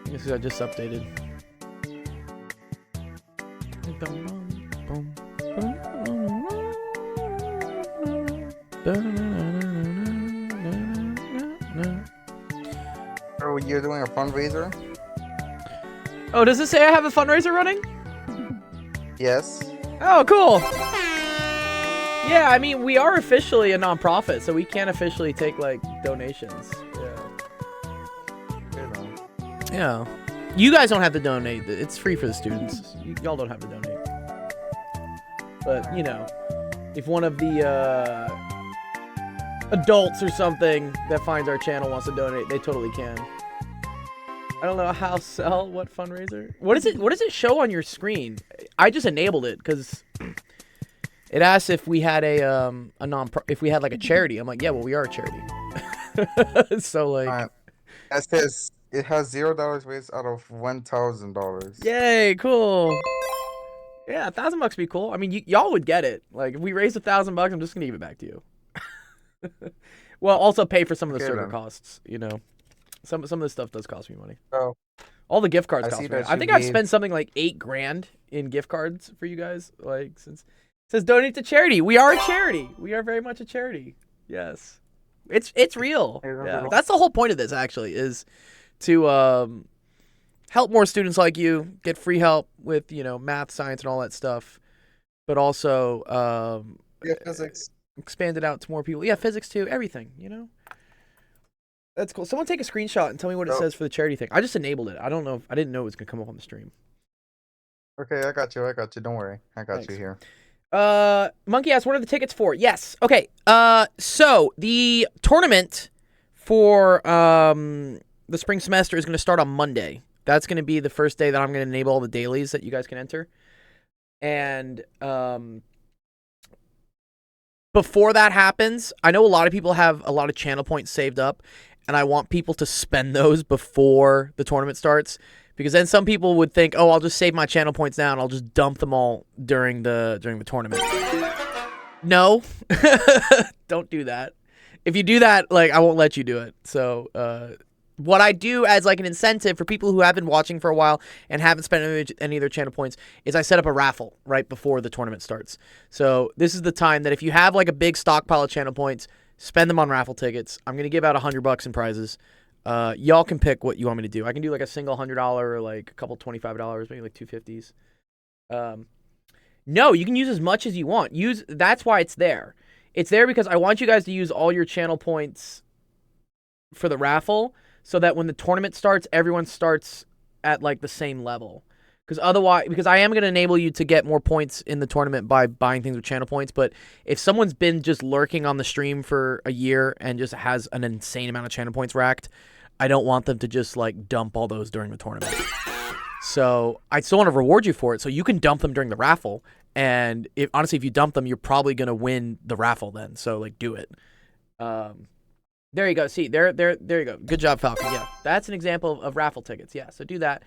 This is I just updated. Or you're doing a fundraiser? Oh, does it say I have a fundraiser running? Yes. Oh, cool. Yeah, I mean, we are officially a nonprofit, so we can't officially take, like, donations. Yeah. You guys don't have to donate. It's free for the students. Y'all don't have to donate. But, you know, if one of the adults or something that finds our channel wants to donate, they totally can. I don't know how sell what fundraiser. What is it? What does it show on your screen? I just enabled it because it asks if we had if we had like a charity. I'm like, yeah, well, we are a charity. So like, it says it has $0 raised out of $1,000. Yay, cool. Yeah, $1,000 would be cool. I mean, y'all would get it. Like, if we raised $1,000, I'm just gonna give it back to you. Well, also pay for some of the server costs. You know, some of this stuff does cost me money. Oh. All the gift cards cost me. I think I've spent something like $8 grand in gift cards for you guys. Like, since it says donate to charity, we are a charity. We are very much a charity. Yes, it's real. Yeah, that's the whole point of this. Actually, is to help more students like you get free help with, you know, math, science, and all that stuff, but also physics. Expand it out to more people. Yeah, physics too. Everything. You know. That's cool. Someone take a screenshot and tell me what it says for the charity thing. I just enabled it. I don't know. I didn't know it was gonna come up on the stream. Okay, I got you. Don't worry. I got you here. Monkey asks, what are the tickets for? Yes. Okay. So the tournament for the spring semester is gonna start on Monday. That's gonna be the first day that I'm gonna enable all the dailies that you guys can enter. And before that happens, I know a lot of people have a lot of channel points saved up, and I want people to spend those before the tournament starts, because then some people would think, oh, I'll just save my channel points now and I'll just dump them all during the tournament. No, don't do that. If you do that, like, I won't let you do it. So what I do as like an incentive for people who have been watching for a while and haven't spent any of their channel points is I set up a raffle right before the tournament starts. So this is the time that if you have like a big stockpile of channel points, spend them on raffle tickets. I'm going to give out $100 in prizes. Y'all can pick what you want me to do. I can do like a single $100 or like a couple $25, maybe like $250s. No, you can use as much as you want. That's why it's there. It's there because I want you guys to use all your channel points for the raffle, so that when the tournament starts, everyone starts at like the same level. Because I am going to enable you to get more points in the tournament by buying things with channel points. But if someone's been just lurking on the stream for a year and just has an insane amount of channel points racked, I don't want them to just like dump all those during the tournament. So I still want to reward you for it. So you can dump them during the raffle. And honestly, if you dump them, you're probably going to win the raffle then. So like, do it. There you go. See, there you go. Good job, Falcon. Yeah, that's an example of raffle tickets. Yeah, so do that.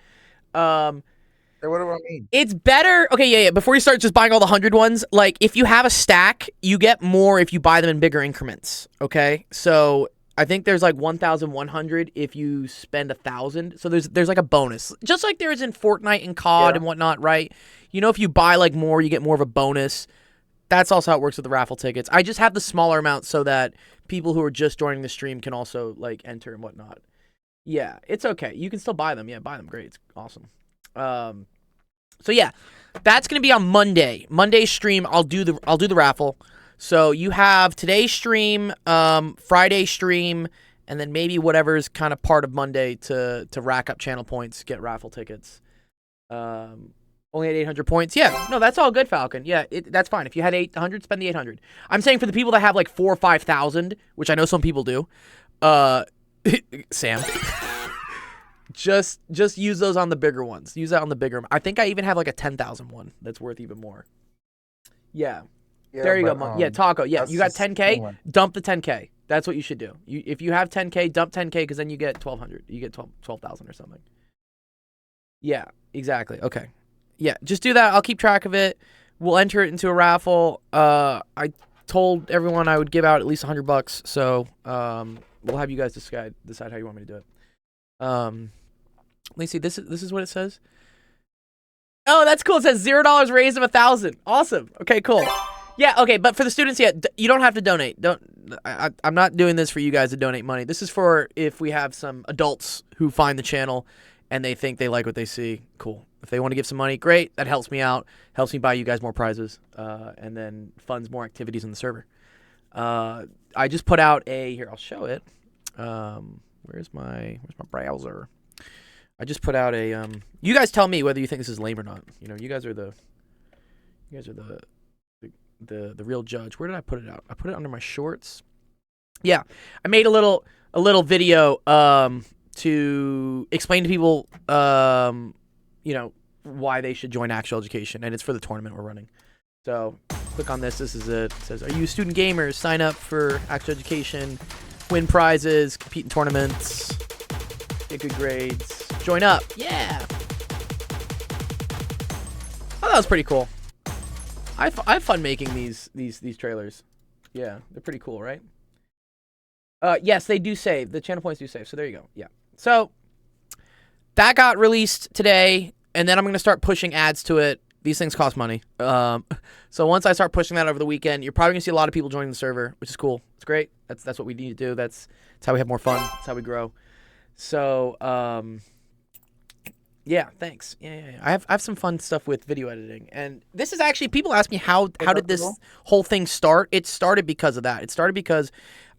Hey, what do I mean? It's better. Okay, yeah. Before you start just buying all the 100 ones, like if you have a stack, you get more if you buy them in bigger increments. Okay, so I think there's like 1,100 if you spend 1,000. So there's like a bonus, just like there is in Fortnite and COD and whatnot, right? You know, if you buy like more, you get more of a bonus. That's also how it works with the raffle tickets. I just have the smaller amount so that people who are just joining the stream can also like enter and whatnot. Yeah, it's okay. You can still buy them. Yeah, buy them. Great. It's awesome. So yeah, that's gonna be on Monday. Monday's stream, I'll do the raffle. So you have today's stream, Friday stream, and then maybe whatever's kind of part of Monday to rack up channel points, get raffle tickets. Only at 800 points. Yeah, no, that's all good, Falcon. Yeah, that's fine. If you had 800, spend the 800. I'm saying for the people that have like 4,000 or 5,000, which I know some people do, Sam, just use those on the bigger ones. Use that on the bigger. I think I even have like a 10,000 one that's worth even more. Yeah. There you go. Yeah, Taco. Yeah, you got 10K. Dump the 10K. That's what you should do. If you have 10K, dump 10K because then you get 1,200. You get 12,000 or something. Yeah, exactly. Okay. Yeah, just do that. I'll keep track of it. We'll enter it into a raffle. I told everyone I would give out at least $100, so we'll have you guys decide how you want me to do it. Let me see. This is what it says. Oh, that's cool. It says $0 raised of 1,000. Awesome. Okay, cool. Yeah. Okay, but for the students, yeah, you don't have to donate. I'm not doing this for you guys to donate money. This is for if we have some adults who find the channel and they think they like what they see. Cool. If they want to give some money, great. That helps me out. Helps me buy you guys more prizes, and then funds more activities in the server. I just put out here. I'll show it. Where's my browser? I just put out a you guys tell me whether you think this is lame or not. You know, you guys are the real judge. Where did I put it out? I put it under my shorts. Yeah. I made a little video to explain to people you know, why they should join Actual Education, and it's for the tournament we're running. So, click on this. This is it. It says, "Are you student gamers? Sign up for Actual Education, win prizes, compete in tournaments, get good grades. Join up." Yeah. Oh, that was pretty cool. I have fun making these trailers. Yeah, they're pretty cool, right? Yes, they do save. The channel points do save. So there you go. Yeah. So that got released today, and then I'm gonna start pushing ads to it. These things cost money. So once I start pushing that over the weekend, you're probably gonna see a lot of people joining the server, which is cool. It's great. That's what we need to do. That's how we have more fun. That's how we grow. So yeah, thanks. Yeah. I have some fun stuff with video editing, and this is actually, people ask me how did this whole thing start? It started because of that. It started because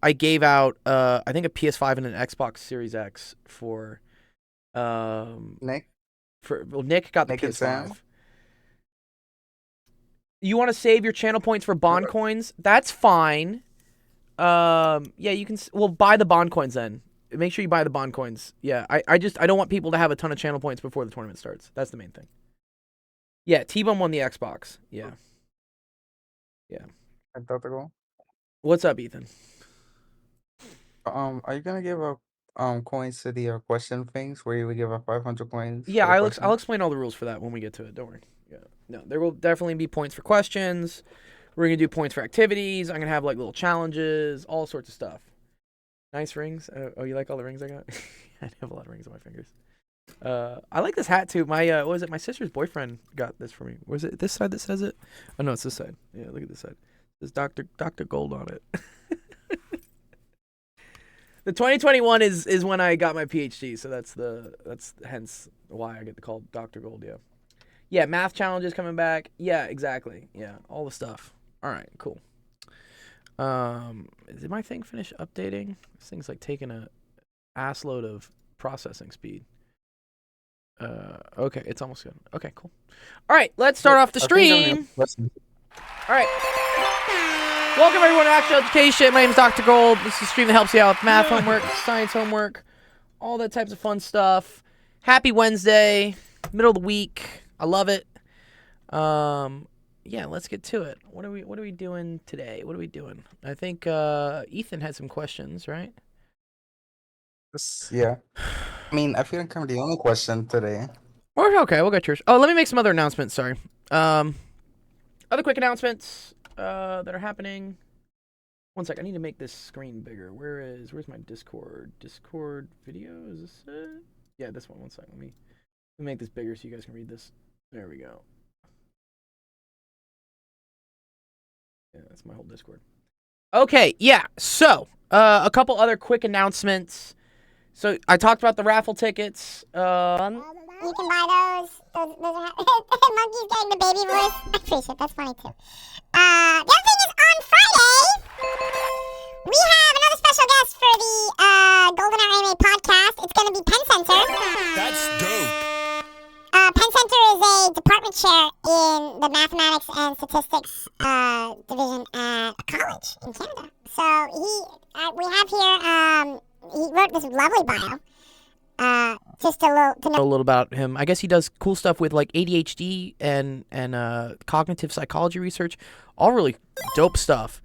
I gave out I think a PS5 and an Xbox Series X for Nick. Nick got the Nick and PS5. Sam? You want to save your channel points for bond coins? That's fine. Yeah, you can. Well, buy the bond coins then. Make sure you buy the bond coins. Yeah, I don't want people to have a ton of channel points before the tournament starts. That's the main thing. Yeah, T-Bone won the Xbox. Yeah. I thought to go. What's up, Ethan? Are you gonna give up coins to the question things where you would give up 500 coins? Yeah, for the I'll question? explain all the rules for that when we get to it. Don't worry. Yeah. No, there will definitely be points for questions. We're gonna do points for activities. I'm gonna have like little challenges, all sorts of stuff. Nice rings. Oh, you like all the rings I got? I have a lot of rings on my fingers. I like this hat too. My what was it? My sister's boyfriend got this for me. Was it this side that says it? Oh no, it's this side. Yeah, look at this side. There's Dr. Gold on it. The 2021 is when I got my PhD, so that's hence why I get the call Dr. Gold. Yeah. Yeah, math challenges coming back. Yeah, exactly. Yeah, all the stuff. All right, cool. Did my thing finish updating? This thing's like taking a ass load of processing speed. Okay, it's almost good. Okay, cool. All right, let's start off the stream. All right. Welcome everyone to Actual Education. My name is Dr. Gold. This is a stream that helps you out with math homework, science homework, all that types of fun stuff. Happy Wednesday, middle of the week. I love it. Yeah, let's get to it. What are we doing today? What are we doing? I think Ethan had some questions, right? Yeah. I mean, I feel like I'm the only question today. Okay, we'll get yours. Oh, let me make some other announcements. Sorry. Other quick announcements that are happening. One sec. I need to make this screen bigger. Where's my Discord? Discord video? Is this it? Yeah, this one. One sec. Let me make this bigger so you guys can read this. There we go. Yeah, that's my whole Discord. Okay, yeah. So, a couple other quick announcements. So, I talked about the raffle tickets. You can buy those. Those are Monkey's getting the baby voice. I appreciate it. That's funny too. The other thing is on Friday, we have another special guest for the Golden Hour Anime podcast. It's going to be Penn Center. That's dope. Penn Center is a department chair in the mathematics and statistics division at a college in Canada. So we have here, he wrote this lovely bio. Just to know A little about him. I guess he does cool stuff with like ADHD and cognitive psychology research. All really dope stuff.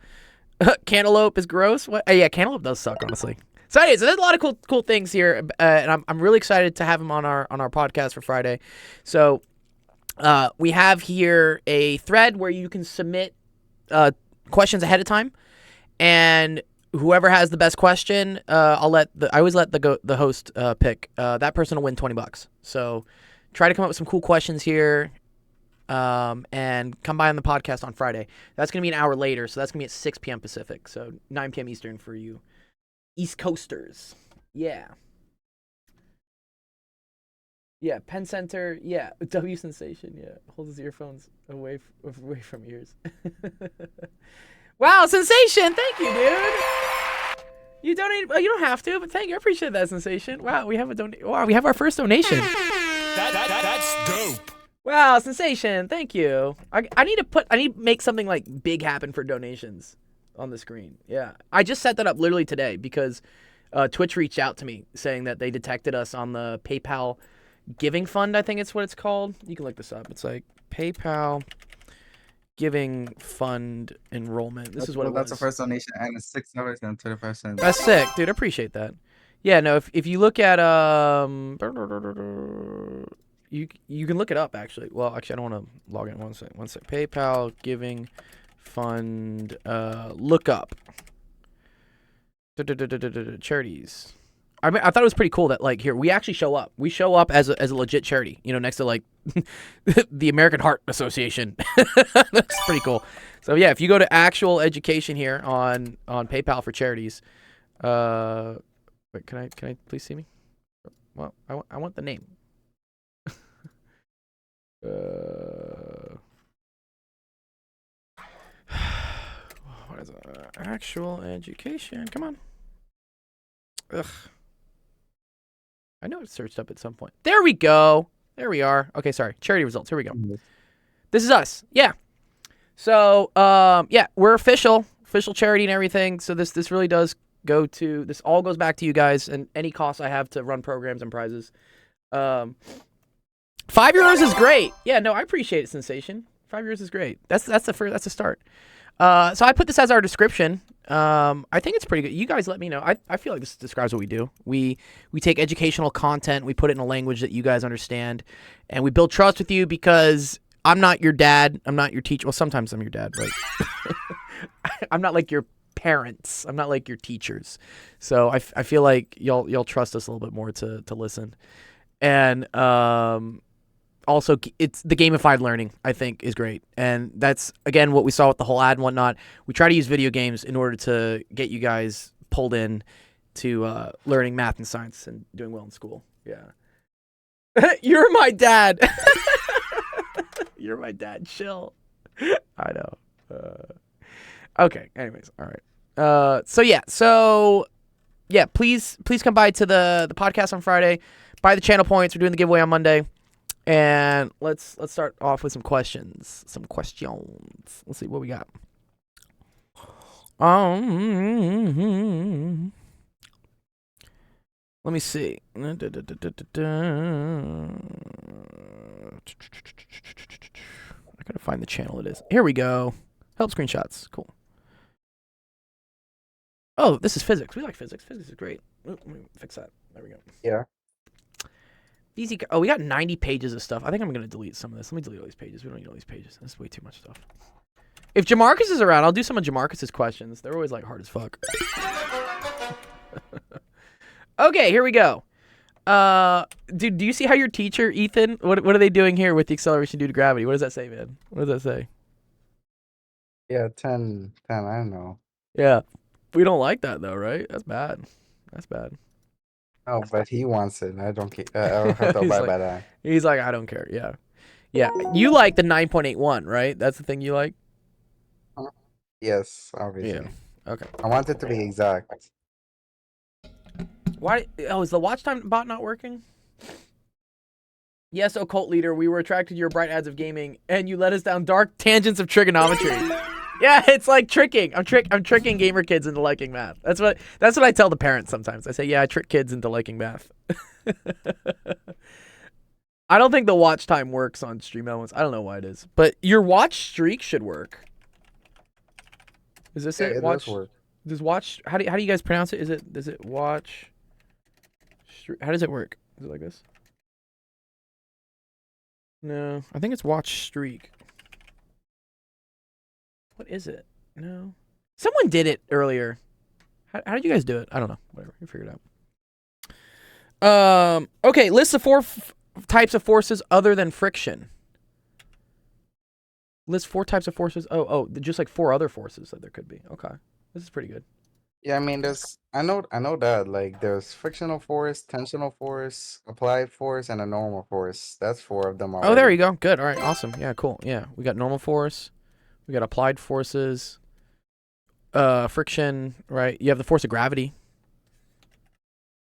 Cantaloupe is gross. What? Yeah, Cantaloupe does suck, honestly. So anyways, there's a lot of cool things here, and I'm really excited to have him on our podcast for Friday. So we have here a thread where you can submit questions ahead of time, and whoever has the best question, I always let the host pick. That person will win $20. So try to come up with some cool questions here. And come by on the podcast on Friday. That's going to be an hour later, so that's going to be at 6 p.m. Pacific, so 9 p.m. Eastern for you East Coasters. Yeah. Yeah, Penn Center, yeah. W Sensation, yeah. Hold his earphones away from ears. Wow, Sensation, thank you, dude. You donate, you don't have to, but thank you. I appreciate that, Sensation. Wow, we have we have our first donation. That's dope. Wow, Sensation, thank you. I need to make something like big happen for donations on the screen. Yeah. I just set that up literally today because Twitch reached out to me saying that they detected us on the PayPal Giving Fund, I think it's what it's called. You can look this up. It's like PayPal Giving Fund enrollment. This is what it was. That's the first donation, and it's $6.25. That's sick, dude. I appreciate that. Yeah, no, if you look at you can look it up actually. Well, actually, I don't want to log in. One sec. PayPal Giving Fund. Look up. Charities. I mean, I thought it was pretty cool that like here we actually show up. We show up as a legit charity. You know, next to like the American Heart Association. That's pretty cool. So yeah, if you go to actual education here on PayPal for charities. Wait, can I please see me? Well, I want the name. What is it? Actual education. Come on. Ugh. I know it's searched up at some point. There we go. There we are. Okay, sorry. Charity results. Here we go. This is us. Yeah. So, yeah, we're official charity and everything. So this really does go to, this all goes back to you guys and any costs I have to run programs and prizes. €5 is great. Yeah, no, I appreciate it, Sensation. €5 is great. That's a start. So I put this as our description. I think it's pretty good. You guys let me know. I feel like this describes what we do. We take educational content, we put it in a language that you guys understand, and we build trust with you because I'm not your dad. I'm not your teacher. Well, sometimes I'm your dad, but I'm not like your parents. I'm not like your teachers. So I feel like y'all trust us a little bit more to listen. And also, it's the gamified learning, I think, is great. And that's, again, what we saw with the whole ad and whatnot. We try to use video games in order to get you guys pulled in to learning math and science and doing well in school. Yeah. You're my dad. You're my dad. Chill. I know. Okay. Anyways. All right. So yeah, please come by to the podcast on Friday. Buy the channel points. We're doing the giveaway on Monday. And let's start off with some questions. Let's see what we got. Let me see. I gotta find the channel it is. Here we go. Help screenshots. Cool. Oh, this is physics. We like physics. Physics is great. Ooh, let me fix that. There we go. Yeah. Easy. Oh, we got 90 pages of stuff. I think I'm gonna delete some of this. Let me delete all these pages. We don't need all these pages. That's way too much stuff. If Jamarcus is around, I'll do some of Jamarcus's questions. They're always like hard as fuck. Okay, here we go. Dude, do you see how your teacher, Ethan? What are they doing here with the acceleration due to gravity? What does that say, man? What does that say? Yeah, 10. I don't know. Yeah, we don't like that though, right? That's bad. That's bad. Oh, but he wants it. I don't care. I'll have to abide by that. He's like, I don't care. Yeah. Yeah. You like the 9.81, right? That's the thing you like? Yes, obviously. Yeah. Okay. I want it to be exact. Why? Oh, is the watch time bot not working? Yes, occult leader, we were attracted to your bright ads of gaming, and you led us down dark tangents of trigonometry. Yeah, it's like tricking. I'm tricking gamer kids into liking math. That's what I tell the parents sometimes. I say, yeah, I trick kids into liking math. I don't think the watch time works on Stream Elements. I don't know why it is, but your watch streak should work. Is this it? It Watch. does work. Does watch? How do you guys pronounce it? Is it watch? How does it work? Is it like this? No, I think it's watch streak. What is it? No. Someone did it earlier. How did you guys do it? I don't know. Whatever. You figure it out. Okay, list the four types of forces other than friction. List 4 types of forces. Oh, just like 4 other forces that there could be. Okay, this is pretty good. Yeah, I mean, I know that like there's frictional force, tensional force, applied force, and a normal force. That's 4 of them already. Oh, there you go. Good. All right. Awesome. Yeah. Cool. Yeah. We got normal force. We got applied forces. Friction. Right. You have the force of gravity.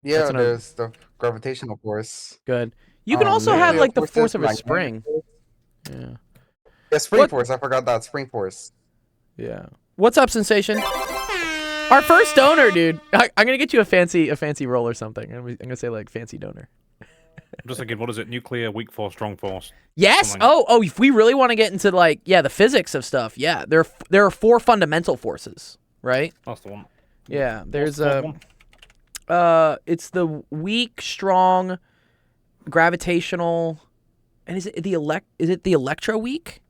Yeah, That's another- there's the gravitational force. Good. You can also have nuclear like the forces, force of a magnetic spring. force. Yeah. Yeah, spring What- force. I forgot that spring force. Yeah. What's up, Sensation? Our first donor, dude. I'm gonna get you a fancy roll or something. I'm gonna say like fancy donor. I'm just thinking, what is it? Nuclear, weak force, strong force. Yes. Something. Oh. If we really want to get into like the physics of stuff, there are 4 fundamental forces, right? That's the one. Yeah. There's What's the fourth one? it's the weak, strong, gravitational, and is it the electro weak?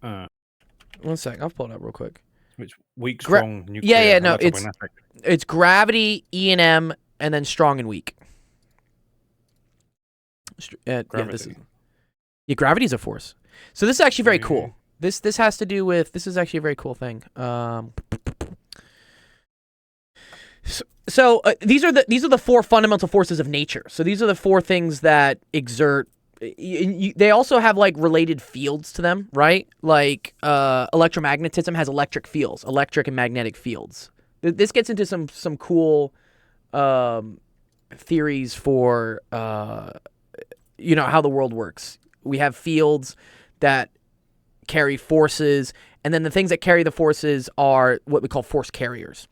One sec. I'll pull it up real quick. Which weak, Gra- strong, nuclear, yeah, no, it's- electromagnetic. It's gravity, E&M, and then strong and weak. Yeah, this is. Gravity. Yeah, gravity is a force. So this is actually very cool. Mhm. This has to do with. This is actually a very cool thing. So these are the 4 fundamental forces of nature. So these are the 4 things that exert. They also have like related fields to them, right? Like electromagnetism has electric fields, electric and magnetic fields. This gets into some cool theories for how the world works. We have fields that carry forces, and then the things that carry the forces are what we call force carriers.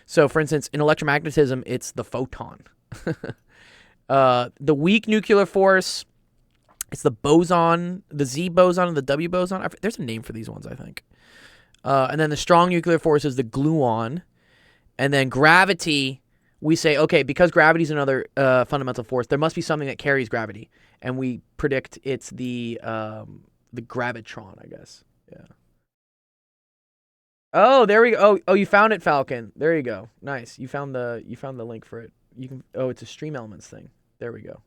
So, for instance, in electromagnetism, it's the photon. The weak nuclear force, it's the boson, the Z boson and the W boson. There's a name for these ones, I think. And then the strong nuclear force is the gluon. And then gravity, we say, okay, because gravity is another fundamental force, there must be something that carries gravity. And we predict it's the gravitron, I guess. Yeah. Oh, there we go. Oh, you found it, Falcon. There you go. Nice. You found the link for it. You can. Oh, it's a Stream Elements thing. There we go.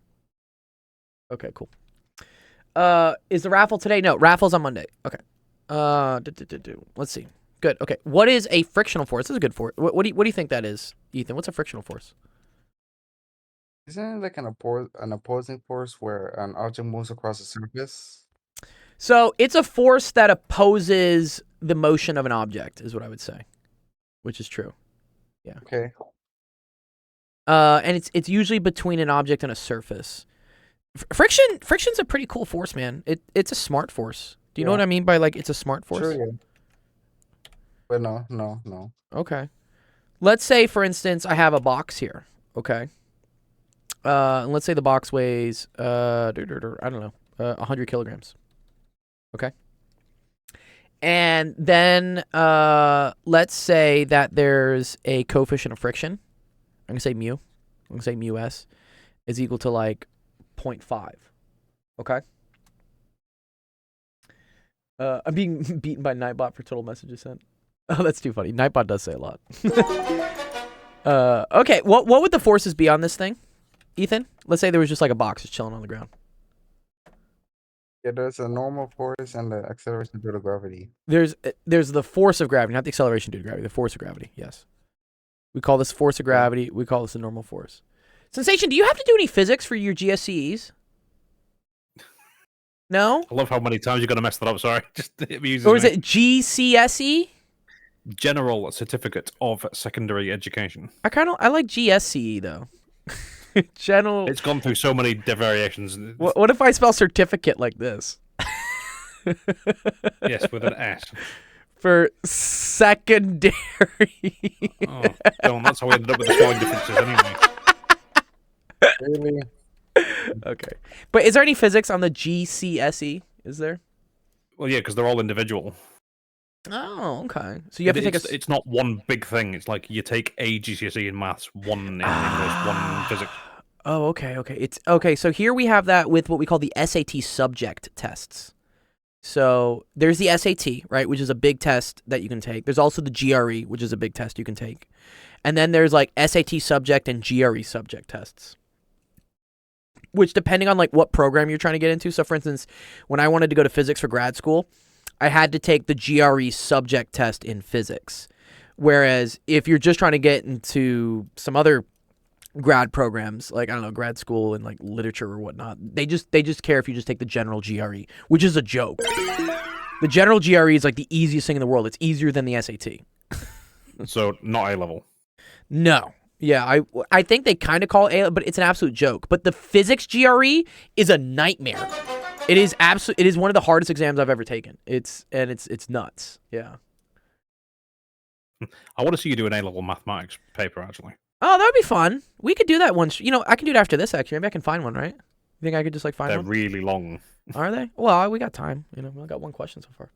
Okay, cool. Is the raffle today? No, raffle's on Monday. Okay. Let's see. Good. Okay. What is a frictional force? This is a good force. What do you think that is, Ethan? What's a frictional force? Isn't it like an opposing force where an object moves across a surface? So it's a force that opposes the motion of an object, is what I would say, which is true. Yeah. Okay. And it's usually between an object and a surface. Friction's a pretty cool force, man. It's a smart force. Do you know Yeah. what I mean by like it's a smart force? Sure, yeah. But no. Okay. Let's say, for instance, I have a box here. Okay. And let's say the box weighs I don't know 100 kilograms. Okay. And then let's say that there's a coefficient of friction. I'm gonna say mu. I'm gonna say mu s is equal to like 0.5. Okay. I'm being beaten by Nightbot for total messages sent. Oh, that's too funny. Nightbot does say a lot. Okay, what would the forces be on this thing, Ethan? Let's say there was just like a box just chilling on the ground. Yeah, there's a normal force and the acceleration due to gravity. There's the force of gravity, not the acceleration due to gravity. The force of gravity. Yes. We call this force of gravity. We call this a normal force. Sensation, do you have to do any physics for your GSCEs? No? I love how many times you're going to mess that up. Sorry. Just it amuses Or is me. it GCSE? General Certificate of Secondary Education. I like GSCE though. General. It's gone through so many variations. What if I spell certificate like this? Yes, with an S. For secondary. Oh, don't. That's how we ended up with the spelling differences anyway. Really? Okay. But is there any physics on the GCSE? Is there? Well, yeah, because they're all individual. Oh, okay. So you have to take It's not one big thing. It's like you take a GCSE in maths, one in English, one in physics. Oh, okay. It's okay. So here we have that with what we call the SAT subject tests. So there's the SAT, right, which is a big test that you can take. There's also the GRE, which is a big test you can take. And then there's like SAT subject and GRE subject tests, which depending on like what program you're trying to get into. So for instance, when I wanted to go to physics for grad school, I had to take the GRE subject test in physics. Whereas if you're just trying to get into some other grad programs, like, I don't know, grad school in like literature or whatnot, they just care if you just take the general GRE, which is a joke. The general GRE is like the easiest thing in the world. It's easier than the SAT. So not A level. No. Yeah, I think they kind of call it A, but it's an absolute joke. But the physics GRE is a nightmare. It is one of the hardest exams I've ever taken. It's nuts. Yeah. I want to see you do an A level mathematics paper actually. Oh, that would be fun. We could do that once. You know, I can do it after this, actually. Maybe I can find one, right? You think I could just, like, find They're one? really long. Are they? Well, we got time. You know, we only got one question so far.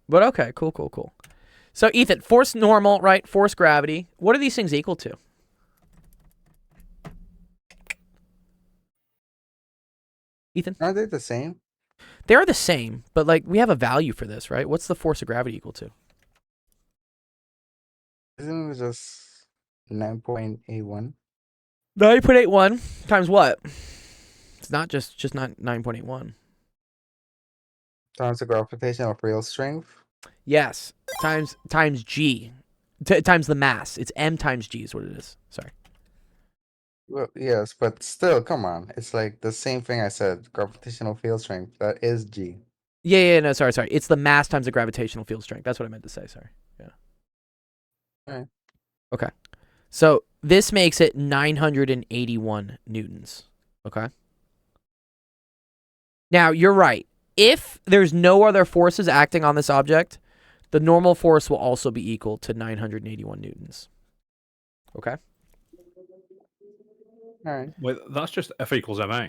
But okay, cool. So, Ethan, force normal, right? Force gravity. What are these things equal to? Ethan? Aren't they the same? They are the same, but, like, we have a value for this, right? What's the force of gravity equal to? Isn't it just 9.81? 9.81 times what? It's not just not 9.81. Times the gravitational field strength. Yes, times g, times the mass. It's m times g is what it is. Sorry. Well, yes, but still, come on. It's like the same thing I said. Gravitational field strength. That is G. Yeah, no, sorry. It's the mass times the gravitational field strength. That's what I meant to say. Sorry. Yeah. Alright. Okay. So this makes it 981 newtons. Okay. Now you're right. If there's no other forces acting on this object, the normal force will also be equal to 981 newtons. Okay. All right. Wait, that's just F equals ma.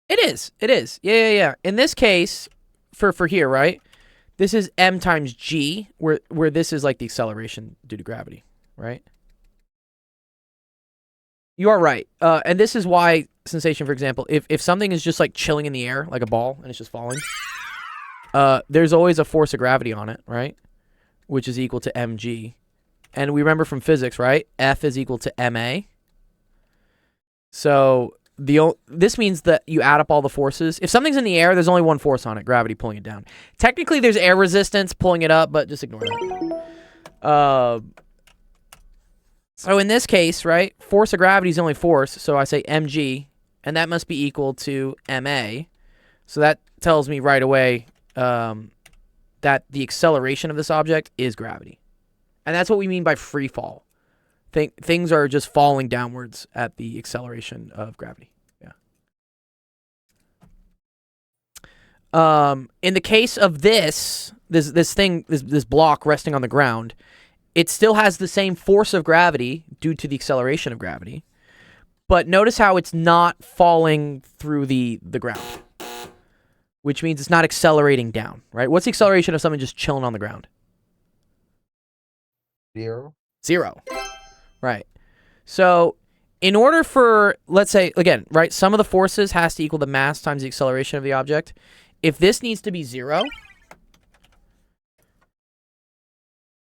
It is. Yeah. In this case, for here, right? This is m times g, where this is like the acceleration due to gravity, right? You are right. And this is why sensation, for example, if something is just like chilling in the air, like a ball, and it's just falling, there's always a force of gravity on it, right? Which is equal to mg. And we remember from physics, right? F is equal to ma. So this means that you add up all the forces. If something's in the air, there's only one force on it, gravity pulling it down. Technically, there's air resistance pulling it up, but just ignore that. So in this case, right, force of gravity is the only force, so I say mg, and that must be equal to ma. So that tells me right away that the acceleration of this object is gravity. And that's what we mean by free fall. Things are just falling downwards at the acceleration of gravity. Yeah. In the case of this block resting on the ground, it still has the same force of gravity due to the acceleration of gravity. But notice how it's not falling through the ground, which means it's not accelerating down, right? What's the acceleration of something just chilling on the ground? 0. 0. Right. So in order for, let's say, again, right, sum of the forces has to equal the mass times the acceleration of the object. If this needs to be 0,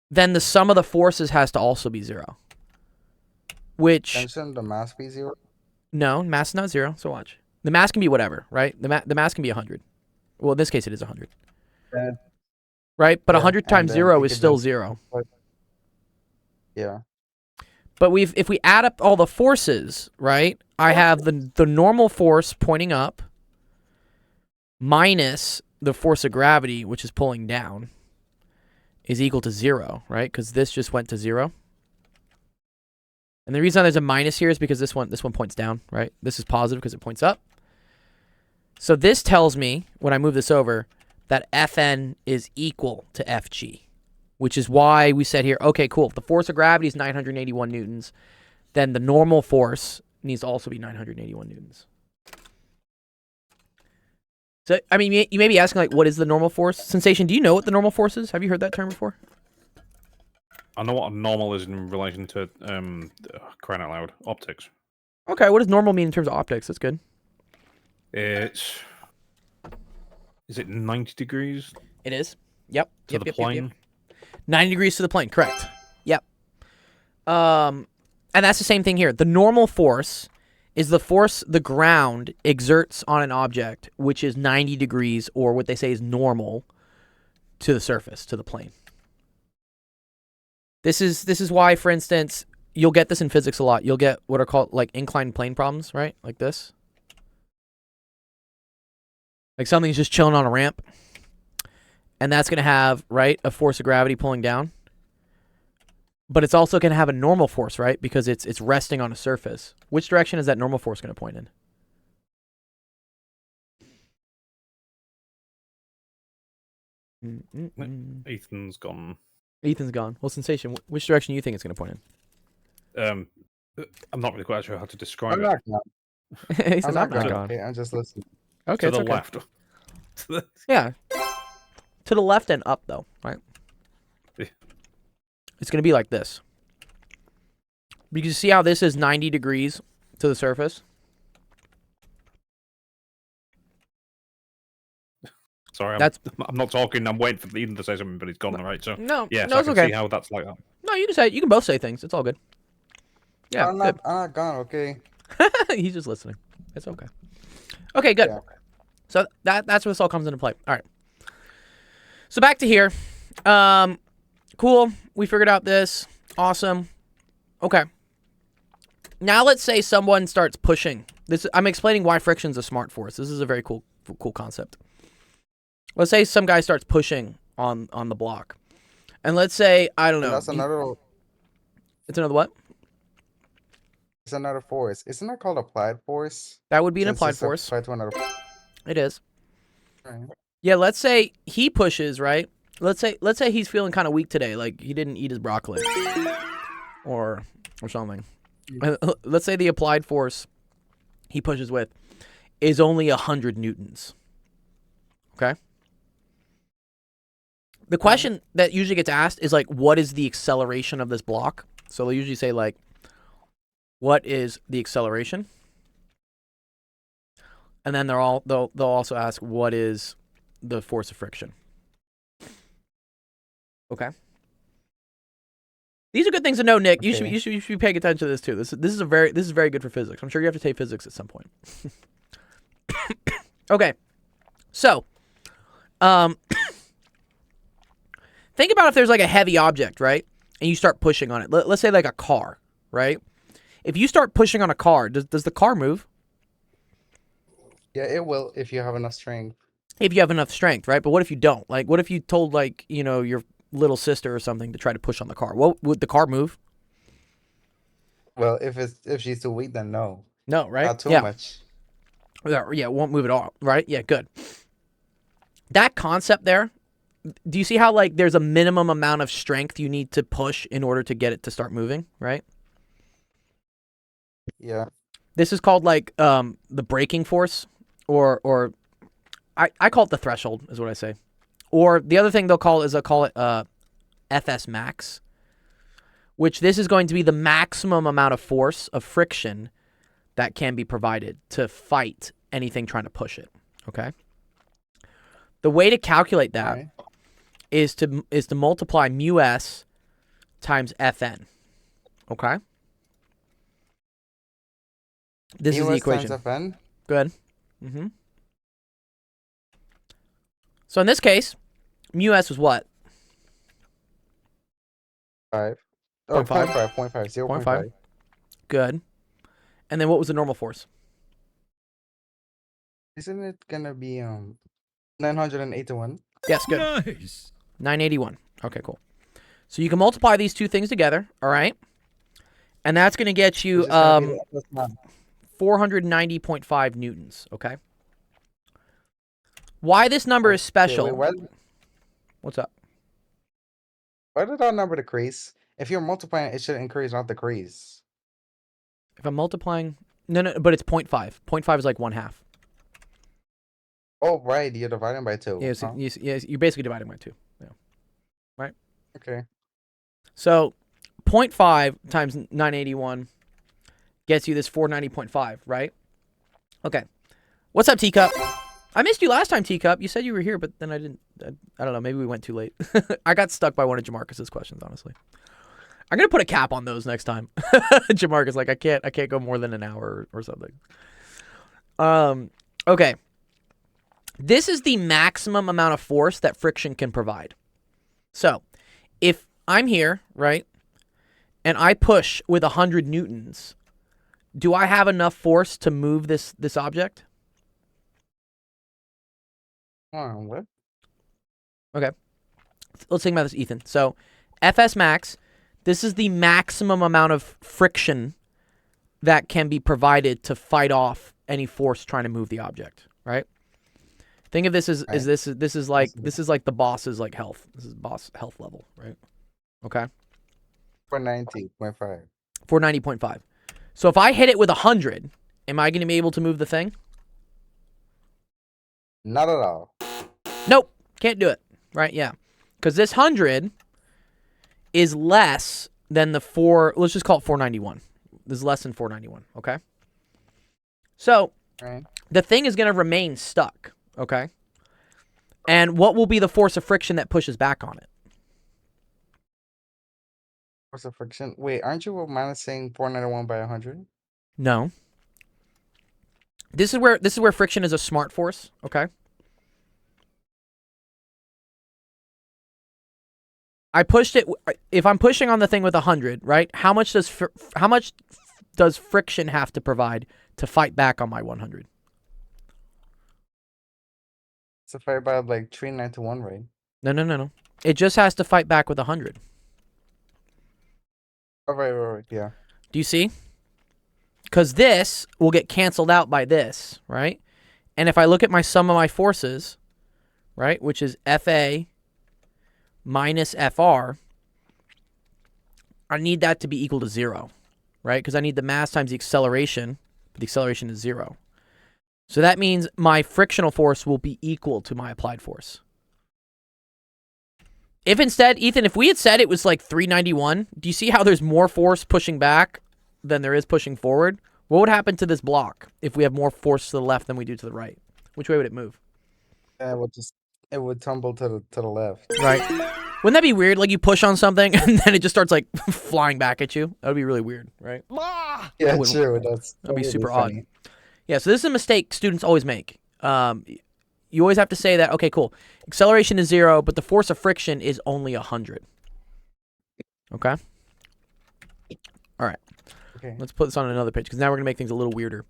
then the sum of the forces has to also be 0. Which... Shouldn't the mass be 0? No, mass is not 0, so watch. The mass can be whatever, right? The mass can be 100. Well, in this case, it is 100. Yeah. Right? But Yeah, 100 and times then 0 we is could still just- 0. Yeah. But if we add up all the forces, right, I have the normal force pointing up minus the force of gravity, which is pulling down, is equal to 0, right? Because this just went to 0. And the reason there's a minus here is because this one points down, right? This is positive because it points up. So this tells me, when I move this over, that Fn is equal to Fg. Which is why we said here, okay, cool. If the force of gravity is 981 newtons, then the normal force needs to also be 981 newtons. So, I mean, you may be asking, like, what is the normal force? Sensation, do you know what the normal force is? Have you heard that term before? I know what a normal is in relation to, crying out loud, optics. Okay, what does normal mean in terms of optics? That's good. It's Is it 90 degrees It is. Yep. to the plane? 90 degrees to the plane. Correct. Yep. And that's the same thing here. The normal force is the force the ground exerts on an object, which is 90 degrees, or what they say is normal, to the surface, to the plane. This is why, for instance, you'll get this in physics a lot. You'll get what are called like inclined plane problems, right? Like this. Like something's just chilling on a ramp. And that's going to have, right, a force of gravity pulling down. But it's also going to have a normal force, right? Because it's resting on a surface. Which direction is that normal force going to point in? Ethan's gone. Ethan's gone. Well, Sensation, which direction do you think it's going to point I'm not really quite sure how to describe I'm it. not gone. in? He says, I'm not "I'm not gone. gone." Okay, I'm just listening. Okay, To it's the okay. left. To the- Yeah. To the left and up, though, right? Yeah. It's going to be like this. Because you see how this is 90 degrees to the surface? Sorry, That's- I'm not talking. I'm waiting for Ethan to say something, but he's gone, right? So, No, yeah, so no, I it's can okay. see how that's like that. No, you can say it. You can both say things. It's all good. Yeah, I'm not gone. Okay. good. He's just listening. It's okay. Okay, good. Yeah. So that's where this all comes into play. All right. So back to here. Cool. We figured out this. Awesome. Okay. Now let's say someone starts pushing. I'm explaining why friction's a smart force. This is a very cool concept. Let's say some guy starts pushing on the block. And let's say, I don't know. That's another. It's another what? It's another force. Isn't that called applied force? That would be an Since applied it's force. applied to another. It is. Right. Yeah, let's say he pushes, right? Let's say he's feeling kind of weak today, like he didn't eat his broccoli or something. Let's say the applied force he pushes with is only 100 newtons. Okay? The question that usually gets asked is like, what is the acceleration of this block? So they'll usually say like, what is the acceleration? And then they'll also ask, what is the force of friction? Okay. These are good things to know, Nick. Okay. You should be paying attention to this too. This is very good for physics. I'm sure you have to take physics at some point. Okay. So, think about if there's like a heavy object, right? And you start pushing on it. Let's say like a car, right? If you start pushing on a car, does the car move? Yeah, it will if you have enough strength. If you have enough strength, right? But what if you don't? Like, what if you told, like, you know, your little sister or something to try to push on the car? What would the car move? Well, if she's too weak, then no. No, right? Not too yeah. much. Yeah, it won't move at all, right? Yeah, good. That concept there, do you see how, like, there's a minimum amount of strength you need to push in order to get it to start moving, right? Yeah. This is called, like, the braking force, or I call it the threshold, is what I say. Or the other thing they'll call it FS max, which this is going to be the maximum amount of force of friction that can be provided to fight anything trying to push it. Okay. The way to calculate that Right. is to multiply mu s times Fn. Okay. This is the US equation. times Fn. Good. Mm-hmm. So in this case, mu s was what? 5. Oh, 0.5. 0.5. 0.5. 0.5. Good. And then what was the normal force? Isn't it gonna be 981? Yes, good. Nice. 981. Okay, cool. So you can multiply these two things together, all right? And that's going to get you Which is gonna be the FS max. 490.5 newtons, okay? Why this number is Okay, special? wait, What's up? why did that number decrease? If you're multiplying, it should increase, not decrease. If I'm multiplying... No, but it's 0.5. 0.5 is like 1/2. Oh, right. You're dividing by 2. Yeah, so huh? you're basically dividing by 2. Yeah. Okay. So 0.5 times 981 gets you this 490.5, right? Okay. What's up, Teacup? I missed you last time, Teacup. You said you were here, but then I didn't. I don't know. Maybe we went too late. I got stuck by one of Jamarcus's questions, honestly. I'm gonna put a cap on those next time. Jamarcus, like, I can't go more than an hour or something. Okay. This is the maximum amount of force that friction can provide. So, if I'm here, right, and I push with 100 newtons, do I have enough force to move this object? What? Okay. Let's think about this, Ethan. So, Fs max, this is the maximum amount of friction that can be provided to fight off any force trying to move the object, right? Think of this as Right. this is like the boss's like health. This is boss health level, right? Okay. 490.5. 490.5. So if I hit it with 100, am I going to be able to move the thing? Not at all. Nope. Can't do it. Right? Yeah. Because this 100 is less than the 4. Let's just call it 491. This is less than 491. Okay. So Right. the thing is going to remain stuck. Okay. And what will be the force of friction that pushes back on it? What's the friction? Wait, aren't you minusing 491 by 100? No. This is where friction is a smart force. Okay. I pushed it. If I'm pushing on the thing with 100, right? How much does friction have to provide to fight back on my 100? It's a fight by like 391 to 1, right? No. It just has to fight back with 100. Oh, right, yeah. Do you see? Because this will get canceled out by this, right? And if I look at my sum of my forces, right, which is FA minus FR, I need that to be equal to 0, right? Because I need the mass times the acceleration, but the acceleration is 0. So that means my frictional force will be equal to my applied force. If instead, Ethan, if we had said it was like 391, do you see how there's more force pushing back than there is pushing forward? What would happen to this block if we have more force to the left than we do to the right? Which way would it move? It would tumble to the left. Right. Wouldn't that be weird? Like you push on something and then it just starts like flying back at you. That would be really weird, right? Yeah, wouldn't- true. That'd be really super funny. odd. Yeah, so this is a mistake students always make. You always have to say that, okay, cool. Acceleration is 0, but the force of friction is only 100. Okay? All right. Okay. Let's put this on another page because now we're going to make things a little weirder.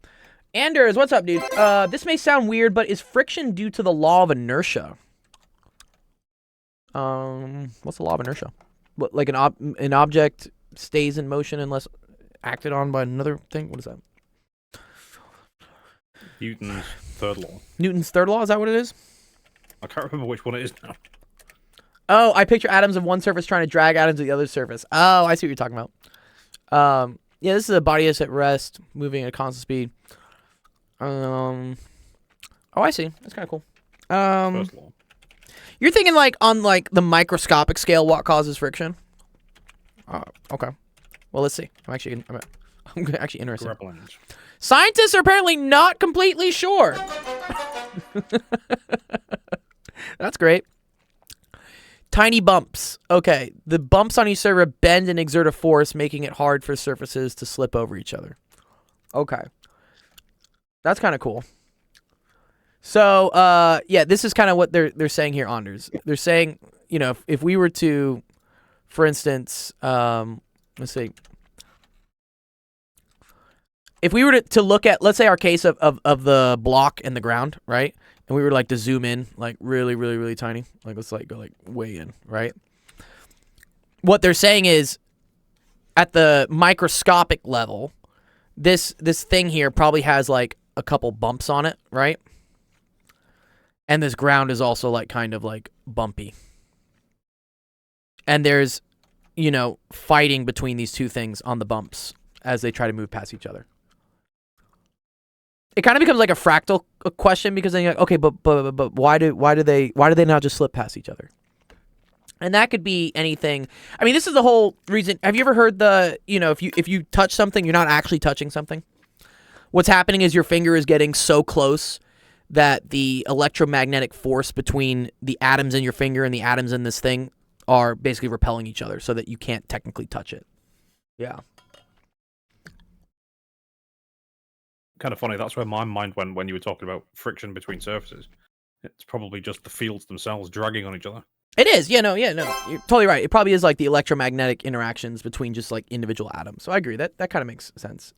Anders, what's up, dude? This may sound weird, but is friction due to the law of inertia? What's the law of inertia? What, like an object stays in motion unless acted on by another thing? What is that? Newton's third law. Newton's third law? Is that what it is? I can't remember which one it is now. Oh, I picture atoms of one surface trying to drag atoms of the other surface. Oh, I see what you're talking about. Yeah, this is a body is at rest, moving at a constant speed. Oh, I see. That's kind of cool. First law. You're thinking like on like the microscopic scale, what causes friction? Okay. Well, let's see. I'm actually interested. Grapplings. Scientists are apparently not completely sure. That's great. Tiny bumps. Okay, the bumps on each surface bend and exert a force, making it hard for surfaces to slip over each other. Okay. That's kind of cool. So, yeah, this is kind of what they're saying here, Anders. They're saying, you know, if we were to, for instance, let's see. If we were to look at, let's say, our case of the block and the ground, right? And we were like to zoom in, like really, really, really tiny. Like let's like go like way in, right? What they're saying is, at the microscopic level, this thing here probably has like a couple bumps on it, right? And this ground is also like kind of like bumpy. And there's, you know, fighting between these two things on the bumps as they try to move past each other. It kind of becomes like a fractal question because then you're like, okay, but why do they not just slip past each other? And that could be anything. I mean, this is the whole reason. Have you ever heard the, you know, if you touch something, you're not actually touching something. What's happening is your finger is getting so close that the electromagnetic force between the atoms in your finger and the atoms in this thing are basically repelling each other so that you can't technically touch it. Yeah. Kind of funny. That's where my mind went when you were talking about friction between surfaces. It's probably just the fields themselves dragging on each other. It is. Yeah, no, you're totally right. It probably is like the electromagnetic interactions between just like individual atoms. So I agree. That kind of makes sense.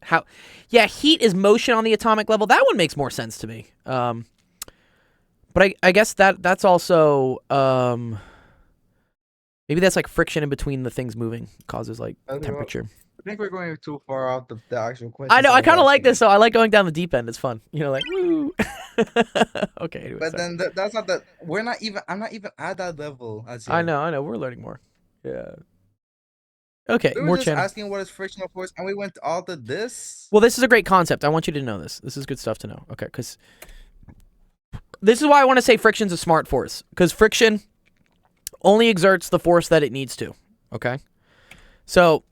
Heat is motion on the atomic level. That one makes more sense to me. But I guess that's also maybe that's like friction in between the things moving causes like temperature. I think we're going too far out the actual question. I know. I kind of like this, though. I like going down the deep end. It's fun. You know, like woo. Okay. Anyway, But then that's not that. I'm not even at that level. As you. I know. We're learning more. Yeah. Okay. We were More just channel. asking what is frictional force, and we went all to this. Well, this is a great concept. I want you to know this. This is good stuff to know. Okay, because this is why I want to say friction's a smart force. Because friction only exerts the force that it needs to. Okay. So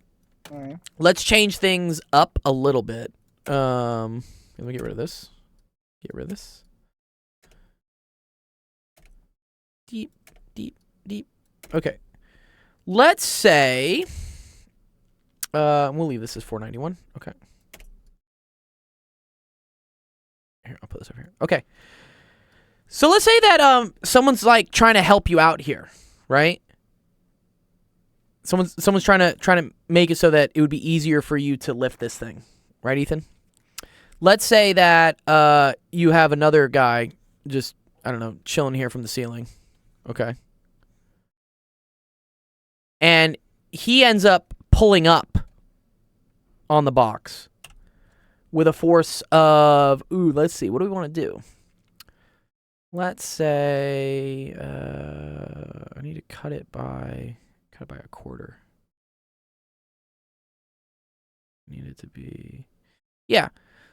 let's change things up a little bit. Let me get rid of this. Get rid of this. Deep. Okay. Let's say we'll leave this as 491. Okay. Here, I'll put this over here. Okay. So let's say that someone's like trying to help you out here, right? Someone's trying to make it so that it would be easier for you to lift this thing, right, Ethan? Let's say that you have another guy just, I don't know, chilling here from the ceiling. Okay. And he ends up pulling up on the box with a force of, let's see, what do we want to do? Let's say I need to cut it by a quarter. Need it to be, yeah.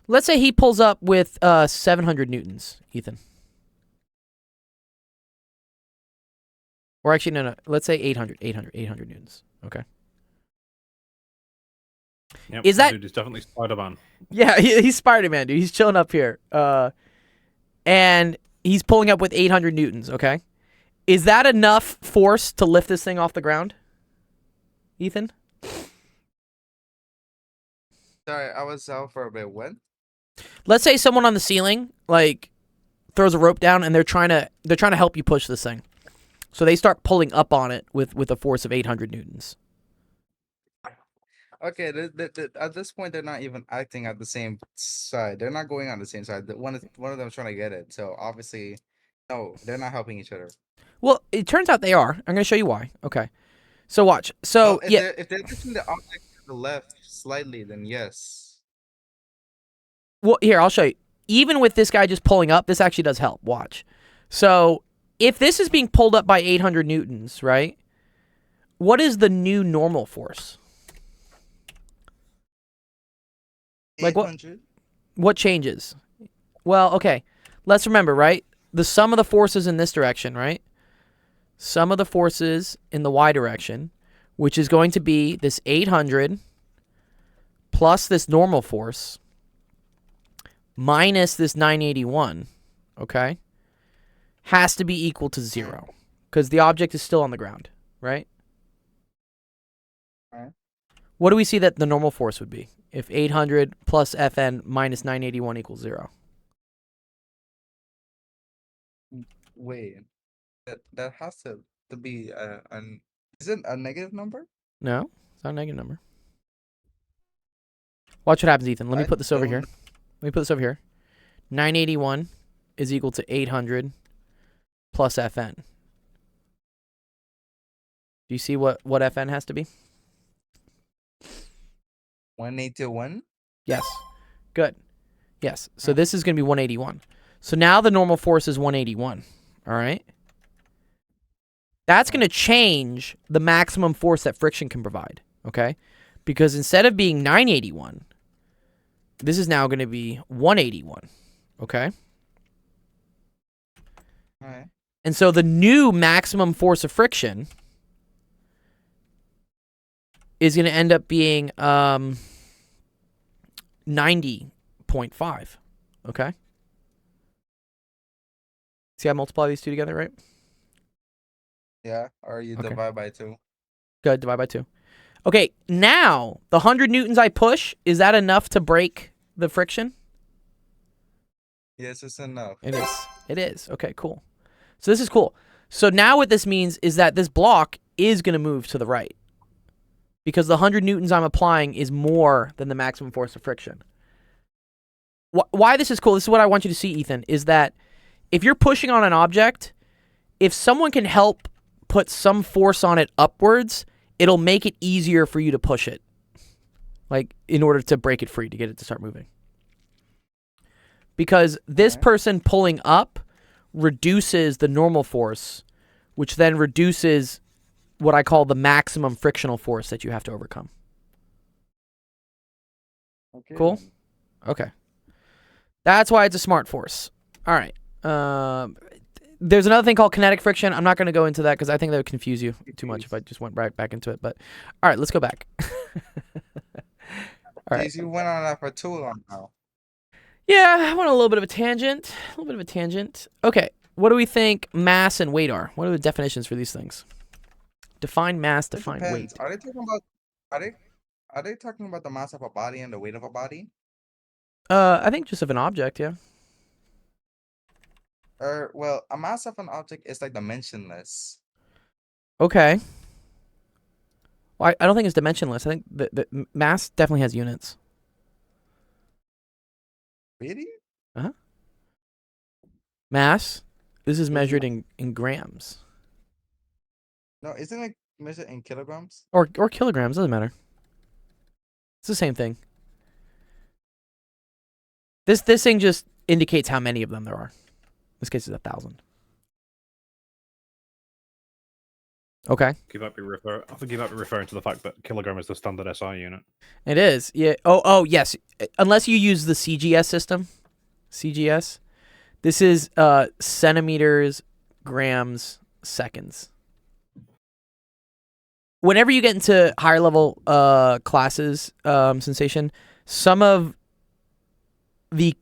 Let's say he pulls up with 700 newtons, Ethan. Or actually, no. Let's say 800 newtons. Okay. Yep, Is that dude is definitely Spider-Man? Yeah, he's Spider-Man, dude. He's chilling up here. And he's pulling up with 800 newtons, okay? Is that enough force to lift this thing off the ground? Ethan? Sorry, I was out for a bit. When? Let's say someone on the ceiling like throws a rope down and they're trying to help you push this thing. So they start pulling up on it with a force of 800 newtons. Okay, at this point, they're not even acting at the same side. They're not going on the same side. One of them is trying to get it. So obviously, no, they're not helping each other. Well, it turns out they are. I'm going to show you why. Okay. So watch. So, yeah. If they're lifting the object to the left slightly, then yes. Well, here, I'll show you. Even with this guy just pulling up, this actually does help. Watch. So, if this is being pulled up by 800 newtons, right? What is the new normal force? Like what changes? Well, okay. Let's remember, right? The sum of the forces in this direction, right? Sum of the forces in the y direction, which is going to be this 800 plus this normal force minus this 981, okay? Has to be equal to 0 because the object is still on the ground, right? Right. What do we see that the normal force would be if 800 plus Fn minus 981 equals 0? Wait, that has to be is it a negative number? No, it's not a negative number. Watch what happens, Ethan. Let me put this over here. Let me put this over here. 981 is equal to 800 plus Fn. Do you see what Fn has to be? 181? Yes. Good. Yes. So this is going to be 181. So now the normal force is 181. All right? That's going to change the maximum force that friction can provide. Okay? Because instead of being 981, this is now going to be 181. Okay? All right. And so the new maximum force of friction is going to end up being 90.5. Okay? See, I multiply these two together, right? Yeah, or you Okay. divide by 2. Good. Divide by 2. Okay, now the 100 newtons I push, is that enough to break the friction? Yes, it's enough. It is. It is. Okay, cool. So this is cool. So now what this means is that this block is going to move to the right because the 100 newtons I'm applying is more than the maximum force of friction. Why this is cool, this is what I want you to see, Ethan, is that if you're pushing on an object, if someone can help put some force on it upwards, it'll make it easier for you to push it. Like, in order to break it free, to get it to start moving. Because this person pulling up reduces the normal force, which then reduces what I call the maximum frictional force that you have to overcome. Okay. Cool. then. Okay. That's why it's a smart force. All right. There's another thing called kinetic friction. I'm not going to go into that because I think that would confuse you too much if I just went right back into it. But all right, let's go back. All right. Jeez, you went on that for too long now. Yeah, I went on a little bit of a tangent. Okay, what do we think mass and weight are? What are the definitions for these things? Define mass, It define depends. weight. Are they talking about are they talking about the mass of a body and the weight of a body? I think just of an object, yeah. Or well, a mass of an object is like dimensionless. Okay. Well, I don't think it's dimensionless. I think the mass definitely has units. Really? Mass, this is measured in grams. No, isn't it measured in kilograms? Or kilograms, doesn't matter. It's the same thing. This thing just indicates how many of them there are. In this case, it's 1,000. Okay. I think you might be referring to the fact that kilogram is the standard SI unit. It is. Yeah. Oh, yes. Unless you use the CGS system. CGS. This is centimeters, grams, seconds. Whenever you get into higher level classes, Sensation, some of the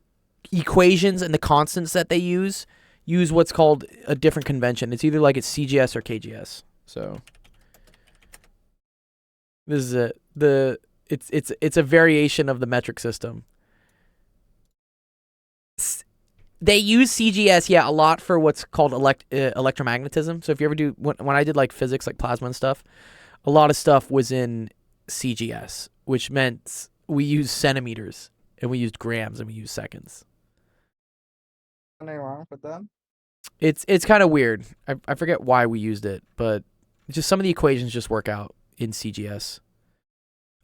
equations and the constants that they use what's called a different convention. It's either like it's CGS or KGS. So this is it's a variation of the metric system. They use CGS, yeah, a lot for what's called electromagnetism. So if you ever do, when I did like physics, like plasma and stuff, a lot of stuff was in CGS, which meant we used centimeters and we used grams and we used seconds. Anything wrong with that? It's kind of weird. I forget why we used it, but just some of the equations just work out in CGS.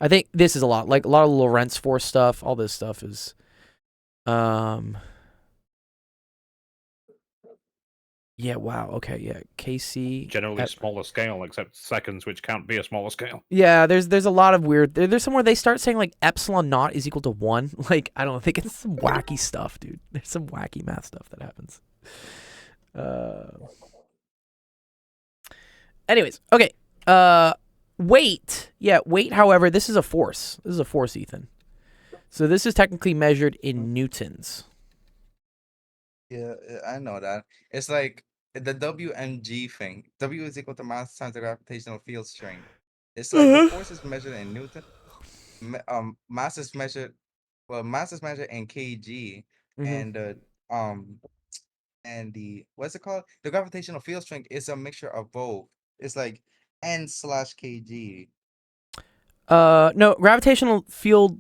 I think this is a lot of Lorentz force stuff. All this stuff is, yeah. Wow. Okay. Yeah. KC. Generally smaller scale, except seconds, which can't be a smaller scale. Yeah. There's a lot of weird. There's somewhere they start saying like epsilon naught is equal to 1. Like I don't think it's some wacky stuff, dude. There's some wacky math stuff that happens. Anyways, okay. Weight. Yeah, weight, however, this is a force. This is a force, Ethan. So this is technically measured in newtons. Yeah, I know that. It's like the WMG thing. W is equal to mass times the gravitational field strength. It's like the force is measured in Newton. Mass is measured in kg, Mhm. and the what's it called? The gravitational field strength is a mixture of both. It's like n/kg. No, gravitational field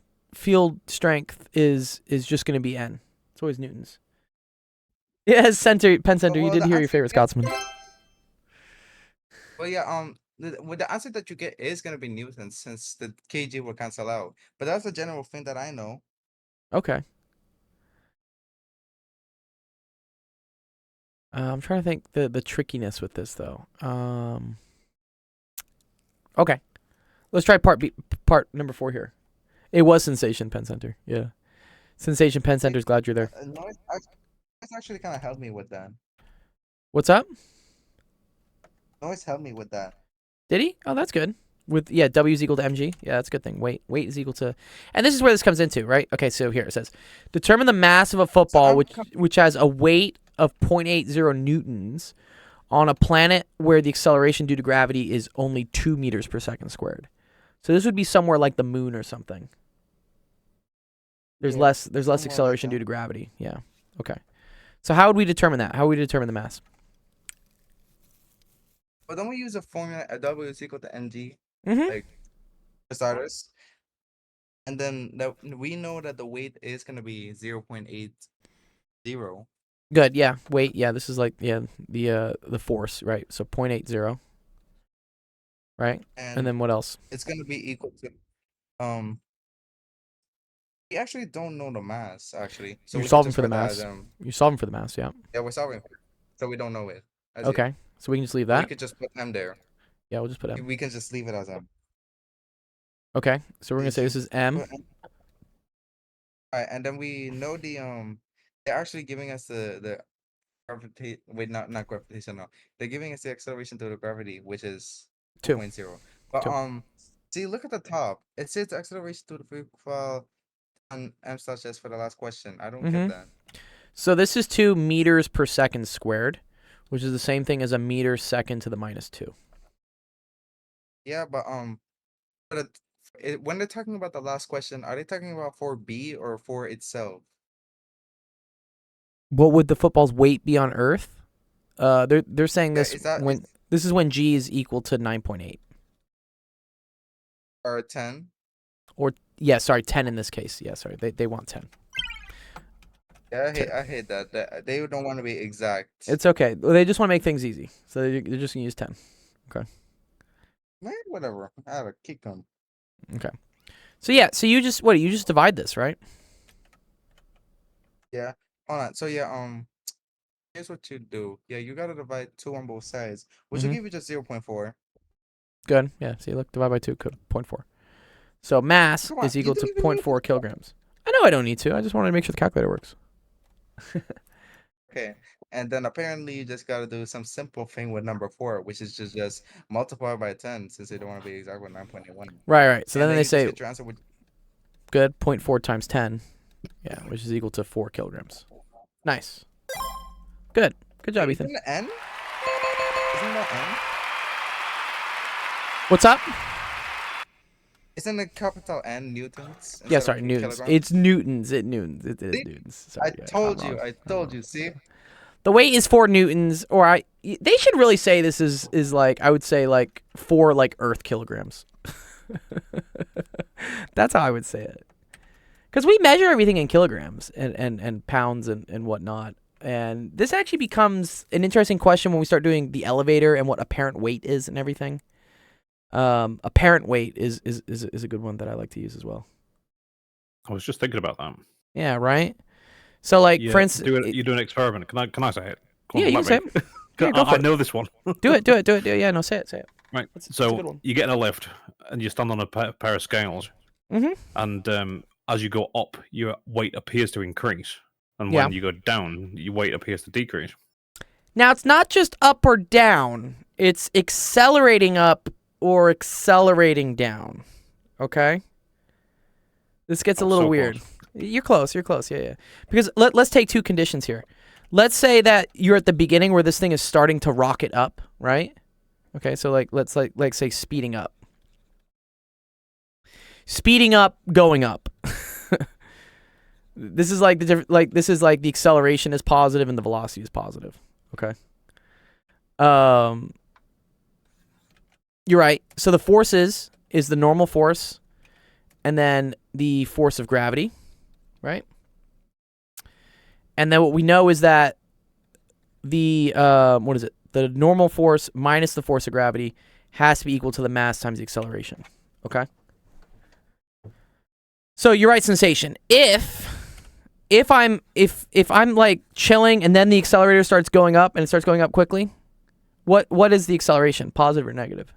strength is just going to be n. It's always newtons. Yeah, Penn Center, you Well, did the hear your answer favorite is- Scotsman. Well, yeah. The answer that you get is gonna be newtons since the kg will cancel out. But that's a general thing that I know. Okay. I'm trying to think the trickiness with this though. Okay, let's try part number 4 here. It was Sensation Penn Center. Yeah, Sensation Penn Center's glad you're there. Noise actually kind of helped me with that. What's up? Noise helped me with that. Did he? Oh, that's good. With W is equal to mg. Yeah, that's a good thing. Weight is equal to, and this is where this comes into, right? Okay, so here it says, determine the mass of a football I'm which has a weight of 0.80 newtons on a planet where the acceleration due to gravity is only 2 meters per second squared. So this would be somewhere like the moon or something. There's Yeah, less somewhere like acceleration that. due to gravity. Yeah. Okay. So how would we determine that? How would we determine the mass? But don't we use a formula? W is equal to mg, Mm-hmm. like for starters, and then we know that the weight is gonna be 0.80. Good. Yeah. Wait. Yeah. This is like the force, right? So 0.80. Right. And then what else? it's gonna be equal to we actually don't know the mass actually, so You're we can solving just for the write that as, mass. You're solving for the mass. Yeah. yeah, we're solving for it, so we don't know it as yet. Okay. So we can just leave We that. could just put m there. Yeah. We'll just put m. We can just leave it as m. Okay. So we're gonna It's say this is m. Put m. Alright, and then we know the they're actually giving us the gravitation. Wait, not gravitation. No, they're giving us the acceleration due to gravity, which is 2. 2.0. But 2. see, look at the top. It says the acceleration to the free fall on m/s for the last question. I don't Mhm. get that. So this is 2 meters per second squared, which is the same thing as a meter second to the -2. Yeah, but when they're talking about the last question, are they talking about for B or for itself? What would the football's weight be on Earth? They're saying Yeah, this is that when this is when g is equal to 9.8. or 10? Or yeah, sorry, 10 in this case. Yeah, sorry, they want 10. Yeah, I hate that. They don't want to be exact. It's okay. They just want to make things easy, so they're just gonna use 10. Man, whatever. I have a kick them. Okay. So yeah, so you just divide this, right? Yeah. Hold on. So yeah, here's what you do. Yeah, you gotta divide 2 on both sides, which will Mhm. give you just 0.4. Good. Yeah. See, look, divide by 2, 0.4. So mass Come on, is you equal to don't even need 0.4 kilograms. I know I don't need to. I just wanted to make sure the calculator works. Okay. And then apparently you just gotta do some simple thing with number 4, which is just multiply by 10 since they don't want to be exact with 9.81. Right. So And then you they just say get your answer with good 0.4 times 10. Yeah, which is equal to 4 kilograms. Nice. Good. Good job, Ethan. Isn't it N? Isn't that N? What's up? Isn't it capital N newtons? Yeah, instead sorry, of newtons. kilograms? It's newtons. It newtons. It is See? newtons. Sorry, I yeah, told I'm you. wrong. I told you. See? The weight is 4 newtons, or they should really say this is like, I would say like 4 like Earth kilograms. That's how I would say it. Because we measure everything in kilograms and pounds and whatnot. And this actually becomes an interesting question when we start doing the elevator and what apparent weight is and everything. Apparent weight is a good one that I like to use as well. I was just thinking about that. Yeah, right? So like, Yeah, for instance... you do an experiment. Can I say it? Come Yeah, on, you let can say me. it. Yeah, go for I it. know this one. Do it. Yeah, no, say it. Right. It's a good So one. you get in a lift and you stand on a pair of scales, Mhm. and as you go up, your weight appears to increase, and Yeah. when you go down, your weight appears to decrease. Now, it's not just up or down. It's accelerating up or accelerating down. Okay? This gets a Oh, little so weird. close. You're close. Yeah. Because let's take 2 conditions here. Let's say that you're at the beginning where this thing is starting to rocket up, right? Okay, so let's say speeding up. Speeding up, going up. This is like the acceleration is positive and the velocity is positive. Okay. You're right. So the force is the normal force, and then the force of gravity, right? And then what we know is that the the normal force minus the force of gravity has to be equal to the mass times the acceleration. Okay. So you're right, sensation. If I'm like chilling and then the accelerator starts going up and it starts going up quickly, what is the acceleration? Positive or negative?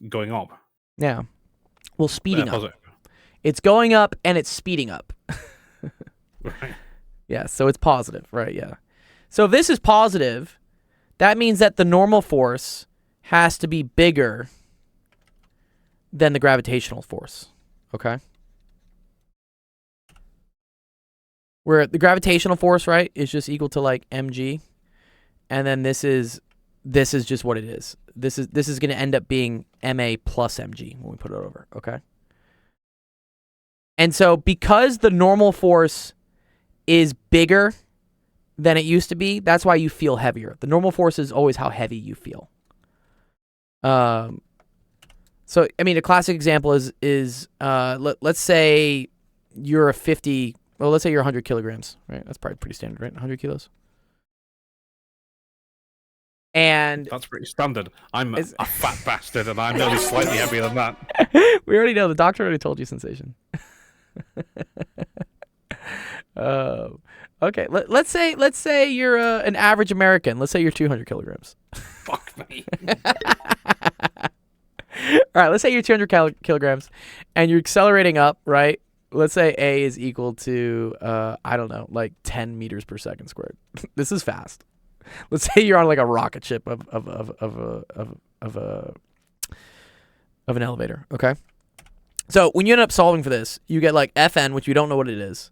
Going up. Yeah. Well, speeding up. Positive. It's going up and it's speeding up. Right. Yeah, so it's positive, right? Yeah. So if this is positive, that means that the normal force has to be bigger than the gravitational force. Okay? where the gravitational force, right, is just equal to like mg, and then this is just what it is. This is going to end up being ma plus mg when we put it over, okay? And so because the normal force is bigger than it used to be, that's why you feel heavier. The normal force is always how heavy you feel. So I mean, a classic example is let's say you're a 50. Well, let's say you're 100 kilograms, right? That's probably pretty standard, right? 100 kilos. And That's pretty standard. I'm a fat bastard, and I'm only slightly heavier than that. we already know. The doctor already told you, Sensation. Okay. Let's say you're an average American. Let's say you're 200 kilograms. Fuck me. All right. Let's say you're 200 kilograms, and you're accelerating up, right? Let's say a is equal to I don't know, like 10 meters per second squared. This is fast. Let's say you're on like a rocket ship of an elevator. Okay. So when you end up solving for this, you get like Fn, which you don't know what it is,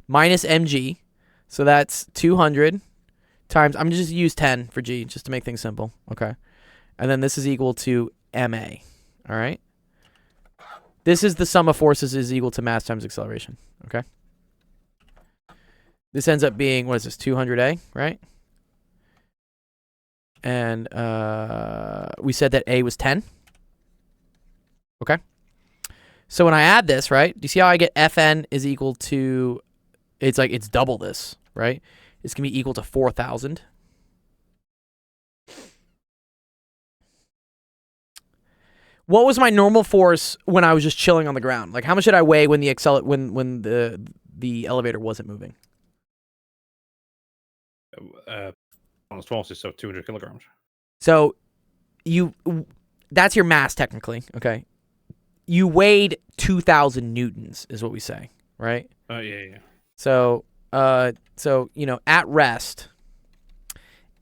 minus mg. So that's 200 times, I'm just use 10 for g just to make things simple. Okay. And then this is equal to ma. All right. This is the sum of forces is equal to mass times acceleration. Okay. This ends up being, what is this, 200a, right? And we said that a was 10. Okay. So when I add this, right, do you see how I get Fn is equal to, it's double this, right? It's going to be equal to 4,000. What was my normal force when I was just chilling on the ground? Like, how much did I weigh when the elevator wasn't moving? On the smallest, so 200 kilograms. So that's your mass technically, okay? You weighed 2,000 newtons is what we say, right? Yeah. So at rest,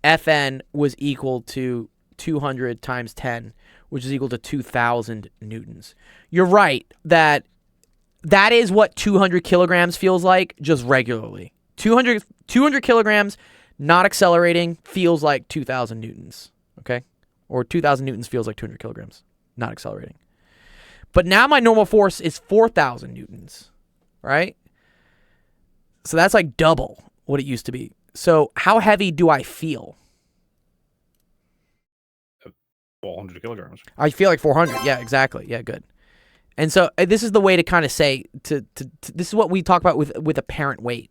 Fn was equal to 200 times 10, which is equal to 2,000 newtons. You're right that is what 200 kilograms feels like just regularly. 200 kilograms, not accelerating, feels like 2,000 newtons, okay? Or 2,000 newtons feels like 200 kilograms, not accelerating. But now my normal force is 4,000 newtons, right? So that's like double what it used to be. So how heavy do I feel? 400 kilograms. I feel like 400. Yeah, exactly. Yeah, good. And so this is the way to kind of say, to this is what we talk about with apparent weight.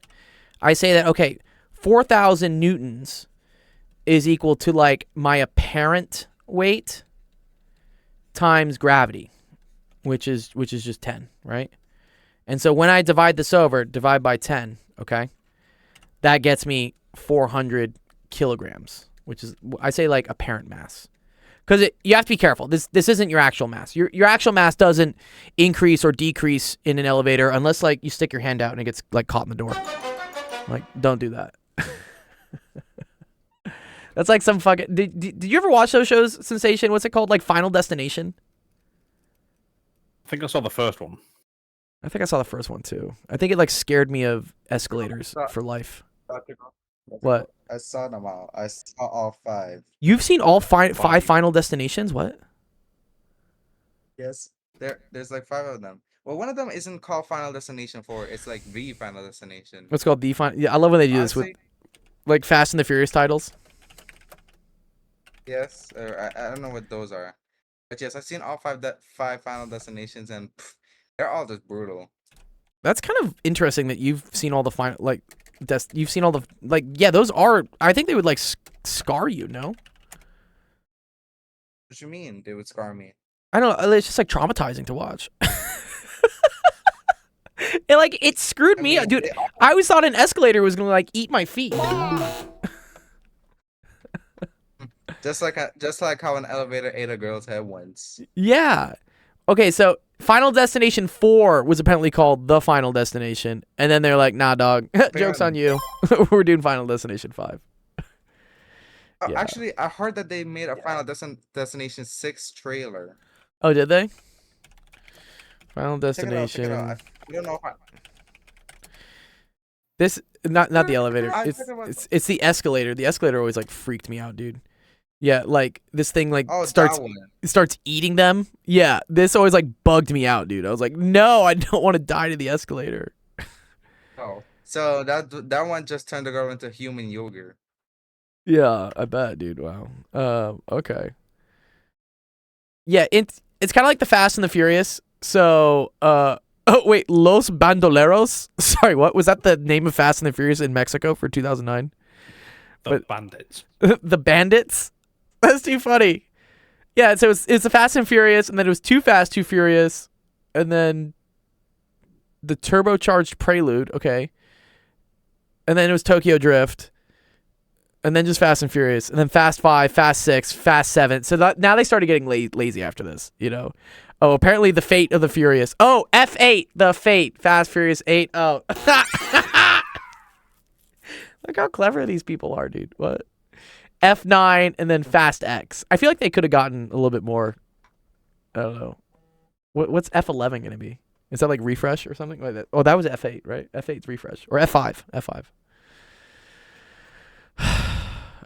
I say that, okay, 4,000 newtons is equal to like my apparent weight times gravity, which is just 10, right? And so when I divide this over, divide by 10, okay, that gets me 400 kilograms, which is, I say, like apparent mass. Because you have to be careful. This isn't your actual mass. Your actual mass doesn't increase or decrease in an elevator unless like you stick your hand out and it gets like caught in the door. Like, don't do that. That's like some fucking... Did you ever watch those shows, Sensation? What's it called? Like Final Destination? I think I saw the first one. I think I saw the first one too. I think it like scared me of escalators for life. What? I saw them all. I saw all 5. You've seen all five Final Destinations? What? Yes. There's like 5 of them. Well, one of them isn't called Final Destination 4. It's like the Final Destination. What's called the Final? Yeah, I love when they do this with like Fast and the Furious titles. Yes, or I don't know what those are, but yes, I've seen all 5 Final Destinations, and they're all just brutal. That's kind of interesting that you've seen all the final you've seen all the yeah, those are, I think they would like scar you, no? What you mean they would scar me? I don't know, it's just like traumatizing to watch. It screwed me up, dude. I always thought an escalator was gonna like eat my feet. Just like how an elevator ate a girl's head once. Yeah. Okay, so Final Destination 4 was apparently called The Final Destination, and then they're like, nah, dog, joke's on you. We're doing Final Destination 5. Yeah. Actually, I heard that they made a Final Destination 6 trailer. Oh, did they? Final Check it out, check it Destination. out. I don't know if This not the elevator. I'm It's talking about- it's the escalator. The escalator always like freaked me out, dude. Yeah, like this thing like Oh, starts that one. starts eating them. Yeah, this always like bugged me out, dude. I was like, no, I don't want to die to the escalator. Oh, so that one just turned the girl into human yogurt. Yeah, I bet, dude. Wow. Okay. Yeah, it's kind of like the Fast and the Furious. So, oh wait, Los Bandoleros. Sorry, what was that? The name of Fast and the Furious in Mexico for 2009? The bandits. The Bandits. That's too funny. Yeah, so it's the Fast and Furious, and then it was Too Fast, Too Furious, and then the turbocharged Prelude. Okay, and then it was Tokyo Drift. And then just Fast and Furious, and then Fast 5, Fast 6, Fast 7. So now they started getting lazy after this, you know. Oh, apparently the Fate of the Furious. Oh, F8, the Fate, Fast Furious 8. Oh, look how clever these people are, dude. What? F9 and then Fast X. I feel like they could have gotten a little bit more. I don't know. What's F11 gonna be? Is that like refresh or something like that? Oh, that was F8, right? F8's refresh or F5. F5.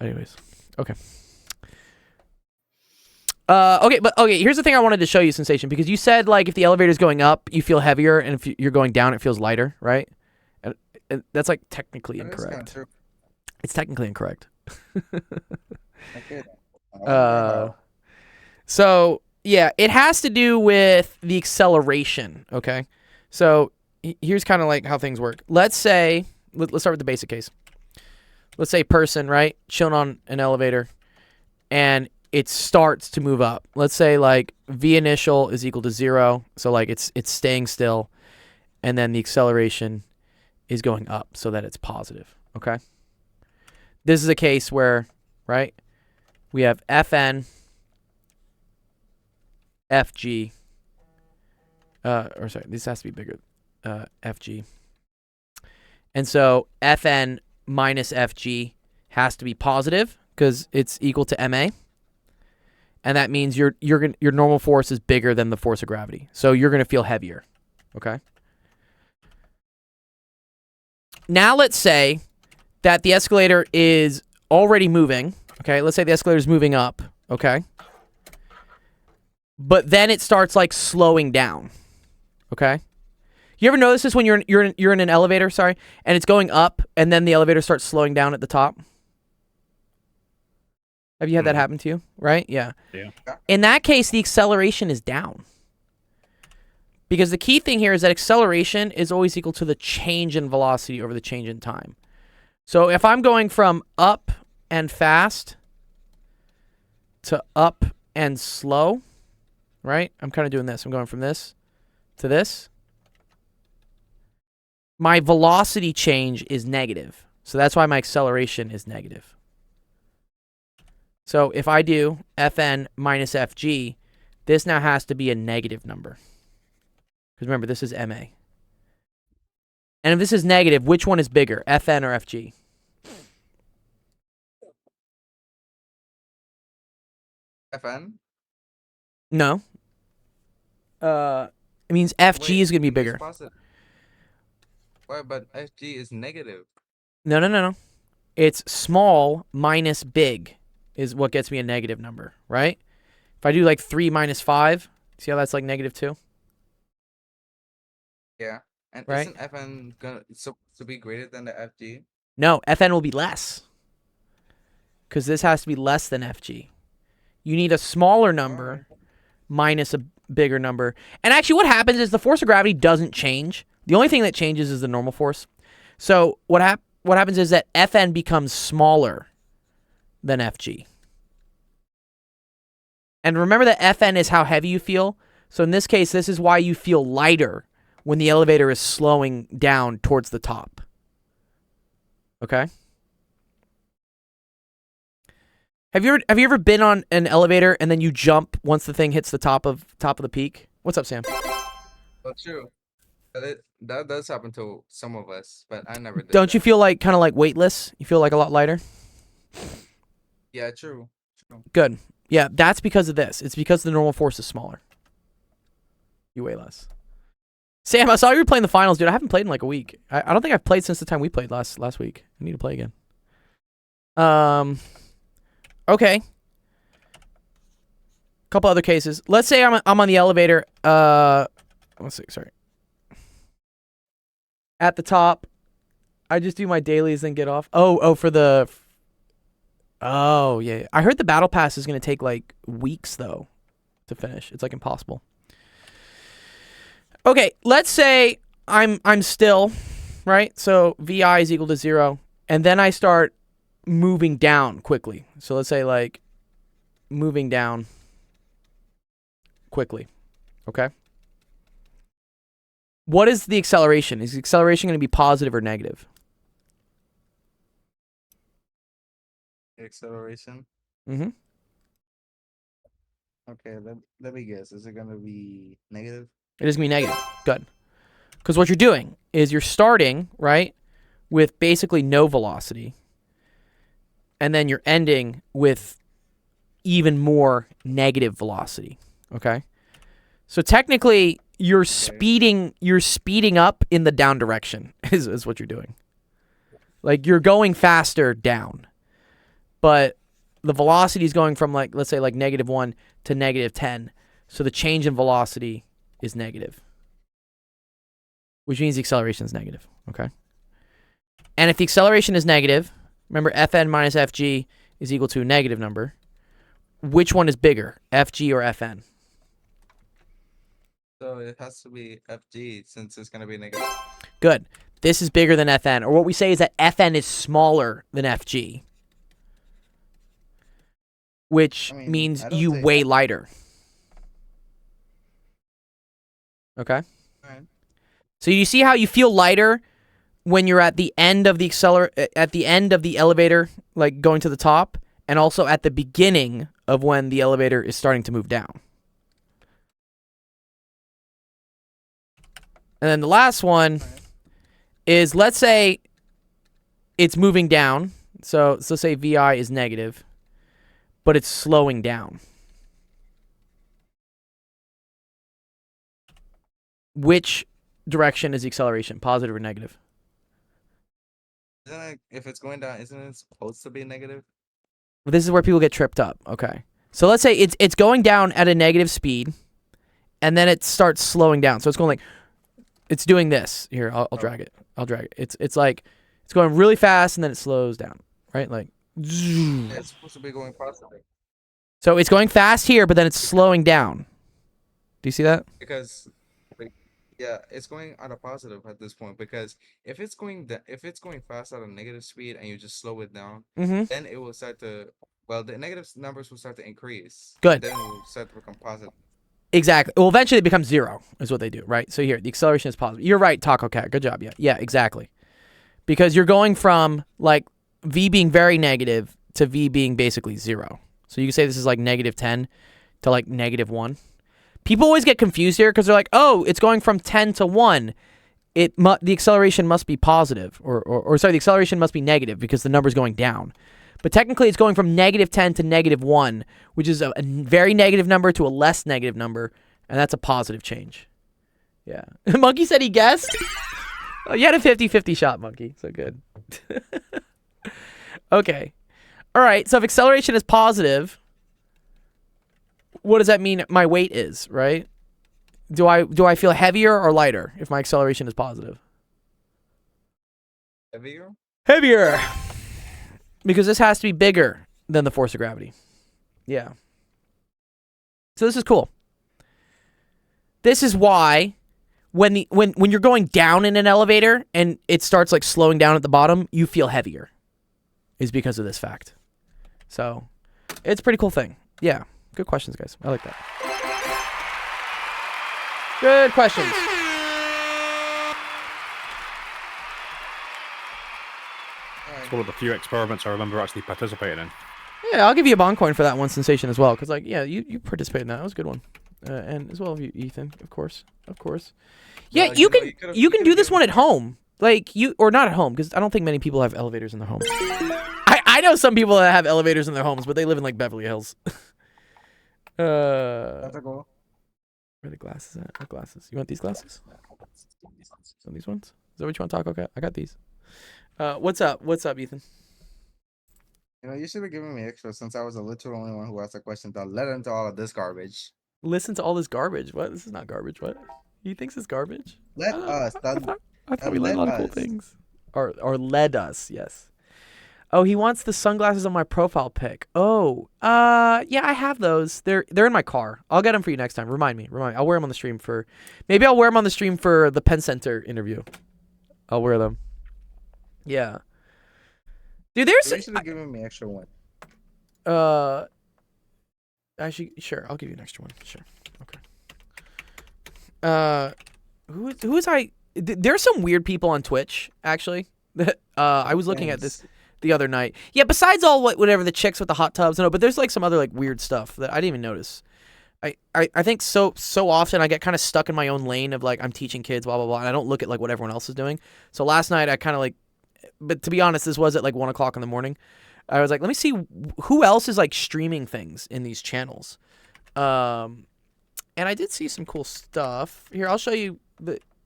Anyways, okay. Okay, here's the thing I wanted to show you, Sensation, because you said like if the elevator's going up, you feel heavier, and if you're going down, it feels lighter, right? And that's like technically That is kinda incorrect. true. It's technically incorrect. Okay. So yeah, it has to do with the acceleration. Okay, so here's kind of like how things work. Let's say let's start with the basic case. Let's say person, right, shown on an elevator, and it starts to move up. Let's say like V initial is equal to 0, so like it's staying still, and then the acceleration is going up so that it's positive. Okay. This is a case where, right, we have Fn, Fg, or sorry, this has to be bigger, Fg. And so Fn minus Fg has to be positive because it's equal to ma, and that means your normal force is bigger than the force of gravity, so you're gonna feel heavier. Okay. Now let's say that the escalator is already moving. Okay, let's say the escalator is moving up. Okay, but then it starts like slowing down. Okay. You ever notice this when you're in an elevator, sorry, and it's going up, and then the elevator starts slowing down at the top? Have you had that happen to you? Right? Yeah. Yeah. In that case, the acceleration is down. Because the key thing here is that acceleration is always equal to the change in velocity over the change in time. So if I'm going from up and fast to up and slow, right? I'm kind of doing this. I'm going from this to this. My velocity change is negative. So that's why my acceleration is negative. So if I do Fn minus Fg, this now has to be a negative number. Because remember, this is ma. And if this is negative, which one is bigger, Fn or Fg? Fn? No. It means Fg Wait, is going to be it's bigger. positive. Why? But Fg is negative. No. It's small minus big is what gets me a negative number, right? If I do like 3 minus 5, see how that's like negative 2? Yeah. And Right. isn't Fn gonna to be greater than the Fg? No, Fn will be less. Because this has to be less than Fg. You need a smaller number minus a bigger number. And actually what happens is the force of gravity doesn't change. The only thing that changes is the normal force. So what happens is that Fn becomes smaller than Fg. And remember that Fn is how heavy you feel. So in this case, this is why you feel lighter when the elevator is slowing down towards the top. Okay? Have you ever been on an elevator and then you jump once the thing hits the top of the peak? What's up, Sam? Oh, true. But that does happen to some of us, but I never did. Don't you that. feel like kind of like weightless? You feel like a lot lighter? Yeah, true. Good. Yeah, that's because of this. It's because the normal force is smaller. You weigh less. Sam, I saw you were playing the finals, dude. I haven't played in like a week. I don't think I've played since the time we played last week. I need to play again. Okay. Couple other cases. Let's say I'm on the elevator. Let's see. Sorry. At the top, I just do my dailies and get off. Oh, for the. Oh yeah. I heard the battle pass is gonna take like weeks though to finish. It's like impossible. Okay, let's say I'm still, right? So VI is equal to 0, and then I start moving down quickly. So let's say like moving down quickly. Okay? What is the acceleration? Is the acceleration going to be positive or negative? Acceleration. Mm-hmm. Okay, let me guess. Is it gonna be negative? It is going to be negative. Good. Because what you're doing is you're starting, right, with basically no velocity, and then you're ending with even more negative velocity. Okay? So technically, you're speeding up in the down direction is what you're doing. Like you're going faster down. But the velocity is going from like, let's say like -1 to -10. So the change in velocity is negative, which means the acceleration is negative. Okay. And if the acceleration is negative, remember Fn minus Fg is equal to a negative number. Which one is bigger, Fg or Fn? So it has to be FG since it's gonna be negative. Good. This is bigger than Fn, or what we say is that Fn is smaller than Fg, which means I don't you say weigh that. lighter. Okay. Alright. So you see how you feel lighter when you're at the end of the elevator, like going to the top, and also at the beginning of when the elevator is starting to move down. And then the last one is, let's say it's moving down. So say VI is negative, but it's slowing down. Which direction is the acceleration, positive or negative? Isn't it, if it's going down, isn't it supposed to be negative? Well, this is where people get tripped up. Okay. So let's say it's going down at a negative speed, and then it starts slowing down. So it's going like, it's doing this. Here, I'll drag it. I'll drag it. It's like, it's going really fast, and then it slows down, right? Like, Yeah, it's supposed to be going positive. so it's going fast here, but then it's slowing down. Do you see that? Because yeah, it's going at a positive at this point, because if it's going fast at a negative speed and you just slow it down, Mm-hmm. then it will start to, well, the negative numbers will start to increase. Good. Then it will start to become positive. Exactly. Well, eventually it becomes 0 is what they do, right? So here, the acceleration is positive. You're right, Taco Cat. Good job. Yeah, exactly. Because you're going from like V being very negative to V being basically 0. So you can say this is like -10 to like -1. People always get confused here because they're like, oh, it's going from 10 to 1. The acceleration must be positive, or sorry, the acceleration must be negative because the number's going down. But technically, it's going from -10 to -1, which is a very negative number to a less negative number, and that's a positive change. Yeah. Monkey said he guessed. Oh, you had a 50-50 shot, Monkey. So good. Okay. All right. So if acceleration is positive, what does that mean my weight is, right? Do I feel heavier or lighter if my acceleration is positive? Heavier? Heavier. Because this has to be bigger than the force of gravity. Yeah. So this is cool. This is why when you're going down in an elevator and it starts like slowing down at the bottom, you feel heavier. Is because of this fact. So, it's a pretty cool thing. Yeah. Good questions, guys. I like that. Good questions. It's one of the few experiments I remember actually participating in. Yeah, I'll give you a bond coin for that one sensation as well. Because, like, yeah, you participated in that. That was a good one. And as well as you, Ethan, of course. Yeah, Well, you know, can could've- you can could've do this given- one at home. Like, or not at home, because I don't think many people have elevators in their homes. I know some people that have elevators in their homes, but they live in, like, Beverly Hills. That's a goal. Where are the glasses at? What glasses? You want these glasses? So these ones? Is that what you want to talk? Okay, I got these. What's up? What's up, Ethan? You know, you should have given me extra since I was the literal only one who asked a question. Don't let into all of this garbage. Listen to all this garbage. What? This is not garbage. What? He thinks it's garbage? Let us. I thought we learned a lot of cool things. Or led us, yes. Oh, he wants the sunglasses on my profile pic. Oh, yeah, I have those. They're in my car. I'll get them for you next time. Remind me. I'll wear them on the stream for. Maybe I'll wear them on the stream for the Penn Center interview. I'll wear them. Yeah. Dude, You should have given me extra one. Actually, sure. I'll give you an extra one. Sure. Okay. Who is I? There's some weird people on Twitch actually. I was looking at this the other night. Yeah. Besides all whatever the chicks with the hot tubs, no. But there's like some other like weird stuff that I didn't even notice. I think so often I get kind of stuck in my own lane of like I'm teaching kids blah blah blah, and I don't look at like what everyone else is doing. So last night I kind of like, but to be honest, this was at like 1 o'clock in the morning. I was like, let me see who else is like streaming things in these channels. And I did see some cool stuff. Here, I'll show you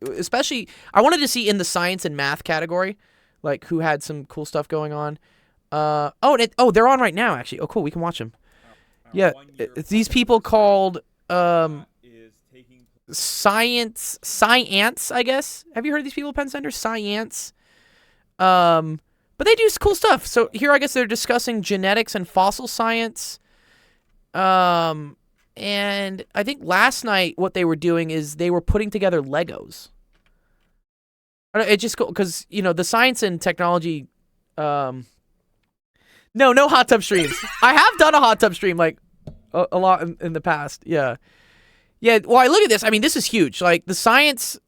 especially I wanted to see in the science and math category, like who had some cool stuff going on. They're on right now actually. Oh, cool. We can watch them. Yeah, it's these people called Science, I guess. Have you heard of these people, Penn Center? Science. But they do cool stuff. So here, I guess they're discussing genetics and fossil science. And I think last night what they were doing is they were putting together Legos. It's just cool because, you know, the science and technology. No hot tub streams. I have done a hot tub stream like a lot in the past. Yeah. Yeah. Well, I look at this. I mean, this is huge. Like the science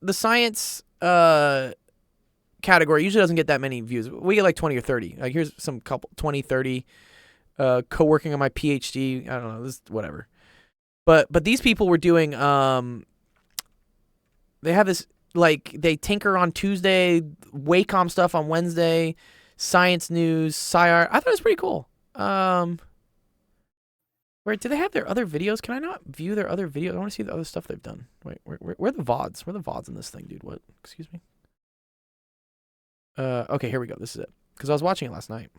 category usually doesn't get that many views. We get like 20 or 30. Like here's some couple 20, 30 co-working on my PhD. I don't know, this whatever. But these people were doing they have this like they tinker on Tuesday, Wacom stuff on Wednesday, science news, SciArt. I thought it was pretty cool. Where do they have their other videos? Can I not view their other videos? I want to see the other stuff they've done. Wait, where are the VODs? Where are the VODs in this thing, dude? What? Excuse me. Okay, here we go. This is it. Because I was watching it last night.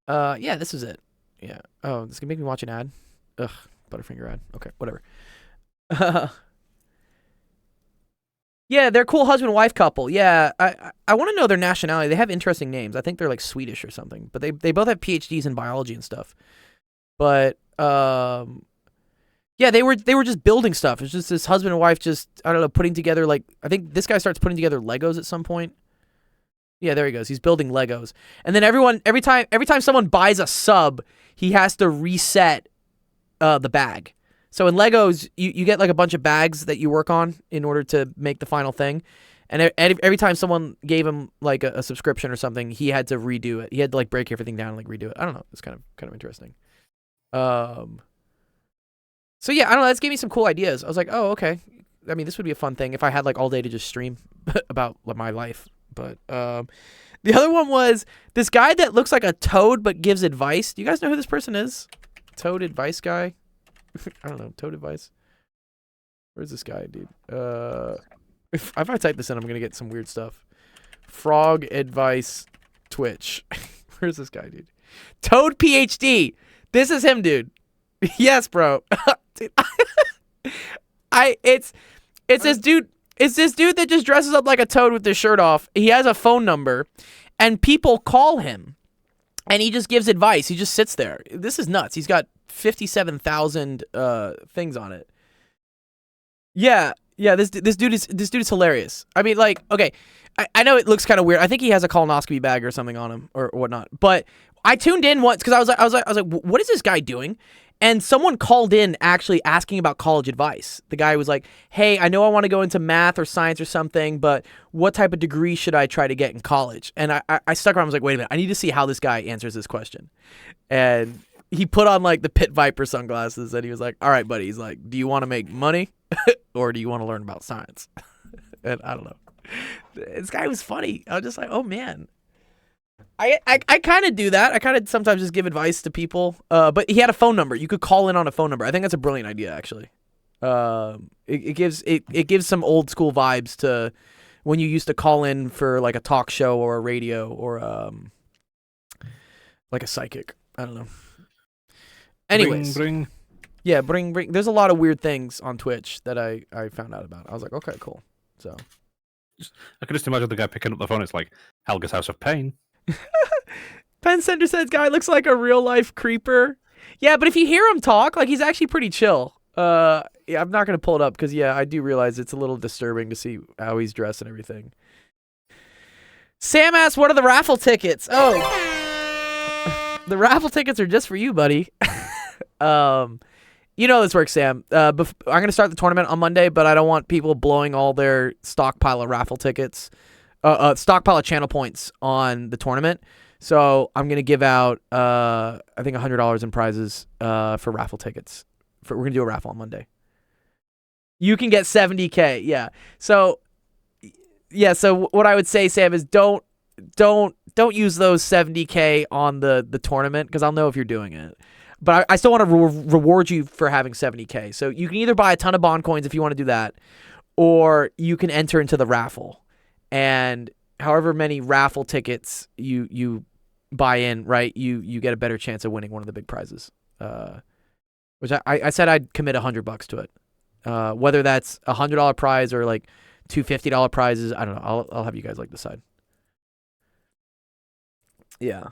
Yeah, this is it. Yeah. Oh, this is gonna make me watch an ad. Ugh, Butterfinger ad. Okay, whatever. Yeah, they're a cool husband-wife couple. Yeah, I want to know their nationality. They have interesting names. I think they're like Swedish or something. But they both have PhDs in biology and stuff. But yeah, they were just building stuff. It's just this husband and wife just, I don't know, putting together like, I think this guy starts putting together Legos at some point. Yeah, there he goes. He's building Legos. And then every time someone buys a sub, he has to reset the bag. So in Legos, you get like a bunch of bags that you work on in order to make the final thing. And every time someone gave him like a subscription or something, he had to redo it. He had to like break everything down and like redo it. I don't know. It's kind of interesting. So yeah, I don't know. That's gave me some cool ideas. I was like, oh, okay. I mean, this would be a fun thing if I had like all day to just stream about my life. But the other one was this guy that looks like a toad but gives advice. Do you guys know who this person is? Toad advice guy? I don't know. Toad advice. Where's this guy, dude? If I type this in, I'm going to get some weird stuff. Frog advice Twitch. Where's this guy, dude? Toad PhD. This is him, dude. Yes, bro. Dude, it's this dude. It's this dude that just dresses up like a toad with his shirt off. He has a phone number, and people call him, and he just gives advice. He just sits there. This is nuts. He's got 57,000 things on it. Yeah. This dude is hilarious. I mean, like, okay, I know it looks kind of weird. I think he has a colonoscopy bag or something on him or whatnot. But I tuned in once because I was like, what is this guy doing? And someone called in actually asking about college advice. The guy was like, hey, I know I want to go into math or science or something, but what type of degree should I try to get in college? And I stuck around. I was like, wait a minute. I need to see how this guy answers this question. And he put on like the Pit Viper sunglasses and he was like, all right, buddy. He's like, do you want to make money or do you want to learn about science? And I don't know. This guy was funny. I was just like, oh, man. I kind of do that. I kind of sometimes just give advice to people. But he had a phone number. You could call in on a phone number. I think that's a brilliant idea, actually. It gives some old school vibes to when you used to call in for like a talk show or a radio or like a psychic. I don't know. Anyways, Bring. yeah, bring. There's a lot of weird things on Twitch that I found out about. I was like, okay, cool. So I could just imagine the guy picking up the phone. It's like Helga's House of Pain. Penn Center says guy looks like a real life creeper. Yeah, but if you hear him talk, like he's actually pretty chill. Yeah, I'm not gonna pull it up because I do realize it's a little disturbing to see how he's dressed and everything. Sam asks, "What are the raffle tickets?" Oh, the raffle tickets are just for you, buddy. You know this works, Sam. I'm gonna start the tournament on Monday, but I don't want people blowing all their stockpile of raffle tickets, stockpile of channel points on the tournament. So I'm gonna give out, I think $100 in prizes, for raffle tickets. We're gonna do a raffle on Monday. You can get 70K. Yeah. So what I would say, Sam, is don't use those 70K on the tournament because I'll know if you're doing it. But I still want to reward you for having 70K. So you can either buy a ton of bond coins if you want to do that, or you can enter into the raffle. And however many raffle tickets you buy in, right, you get a better chance of winning one of the big prizes. Which I said I'd commit $100 to it. Whether that's $100 prize or like two $50 prizes, I don't know. I'll have you guys decide. Yeah.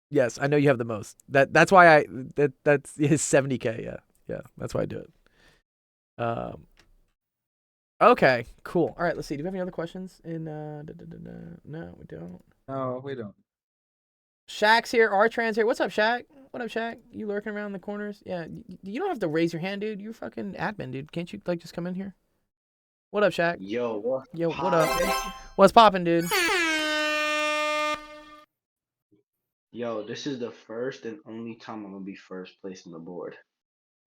Yes, I know you have the most. That's why that's his 70K. Yeah, that's why I do it. Okay, cool. All right, let's see. Do we have any other questions? No, we don't. No, we don't. Shaq's here. R-Trans here. What's up, Shaq? What up, Shaq? You lurking around the corners? Yeah, you don't have to raise your hand, dude. You're fucking admin, dude. Can't you just come in here? What up, Shaq? Yo, What up? What's poppin', dude? Yo, this is the first and only time I'm gonna be first place on the board.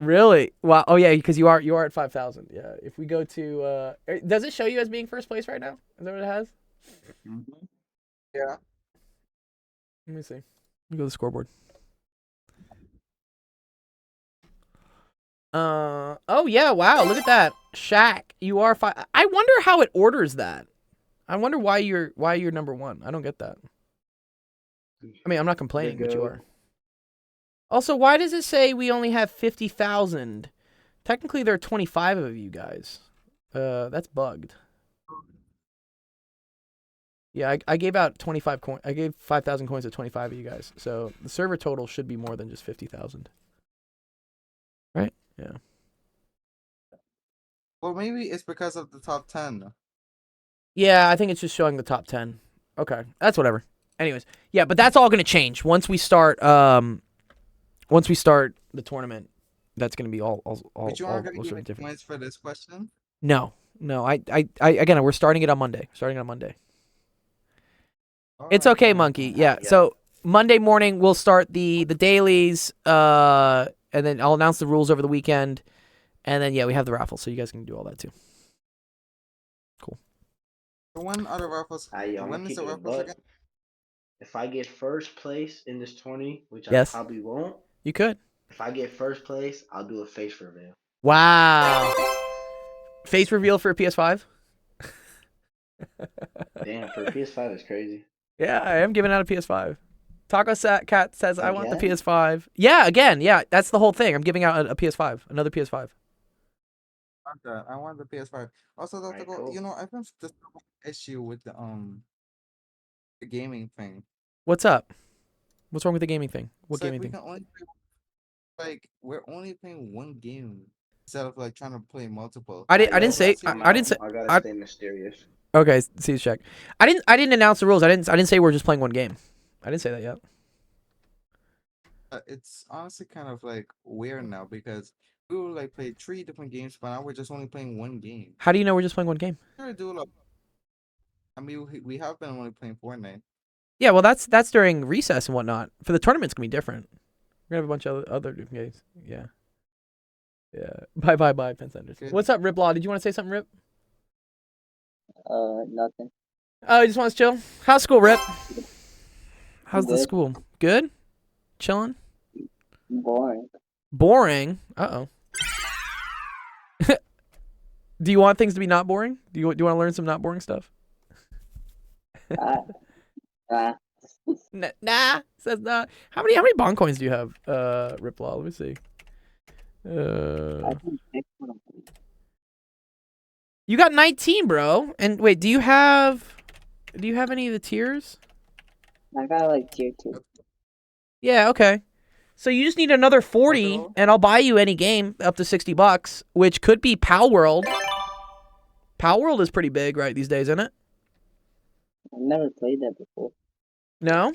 Really? Wow. Oh yeah, because you are at 5,000. Yeah. If we go to, does it show you as being first place right now? Is that what it has? Mm-hmm. Yeah. Let me see. Let me go to the scoreboard. Oh yeah. Wow. Look at that, Shaq. You are 5. I wonder how it orders that. I wonder why you're number 1. I don't get that. I mean, I'm not complaining, but you are. Also, why does it say we only have 50,000? Technically, there are 25 of you guys. That's bugged. Yeah, I gave out 25 coins. I gave 5,000 coins to 25 of you guys. So the server total should be more than just 50,000. Right? Yeah. Well, maybe it's because of the top 10. Yeah, I think it's just showing the top 10. Okay, that's whatever. Anyways, yeah, but that's all going to change once we start. Once we start the tournament, that's going to be all But you aren't going to give sort me of different. points for this question? No. I again, we're starting it on Monday. It's okay, Monkey. Yeah. So Monday morning we'll start the dailies, and then I'll announce the rules over the weekend, and then we have the raffle, so you guys can do all that too. Cool. So when are the raffles? When is the raffles again? If I get first place in this tourney, which Yes. I probably won't. You could. If I get first place, I'll do a face reveal. Wow. Face reveal for a PS5? Damn, for a PS5 is crazy. Yeah, I am giving out a PS5. Taco Cat says, I want the Again? PS5. Yeah, again. Yeah, that's the whole thing. I'm giving out a PS5. Another PS5. Okay, I want the PS5. Also, Dr. Alright, Gold, cool. you know, I've been just issue with the gaming thing. What's up? What's wrong with the gaming thing? What It's like gaming we thing? can only play, we're only playing one game instead of trying to play multiple. I didn't say. I didn't say. I gotta stay mysterious. Okay, see, check. I didn't announce the rules. I didn't say we're just playing one game. I didn't say that yet. It's honestly kind of weird now because we will play 3 different games, but now we're just only playing one game. How do you know we're just playing one game? Sure, I mean, we have been only playing Fortnite. Yeah, well, that's during recess and whatnot. For the tournament's gonna be different. We're gonna have a bunch of other different games. Yeah. Yeah. Bye, Penn Sanders. Good. What's up, Rip Law? Did you want to say something, Rip? Nothing. Oh, you just want to chill? How's school, Rip? How's the Good. school? Good? Chilling? Boring. Boring? Uh-oh. Do you want things to be not boring? Do you want to learn some not boring stuff? Nah, says not. How many bond coins do you have, Riplaw? Let me see. You got 19, bro. And wait, do you have any of the tiers? I got like tier 2. Yeah, okay. So you just need another 40, and I'll buy you any game up to $60, which could be Pal World. Pal World is pretty big, right, these days, isn't it? I've never played that before. No?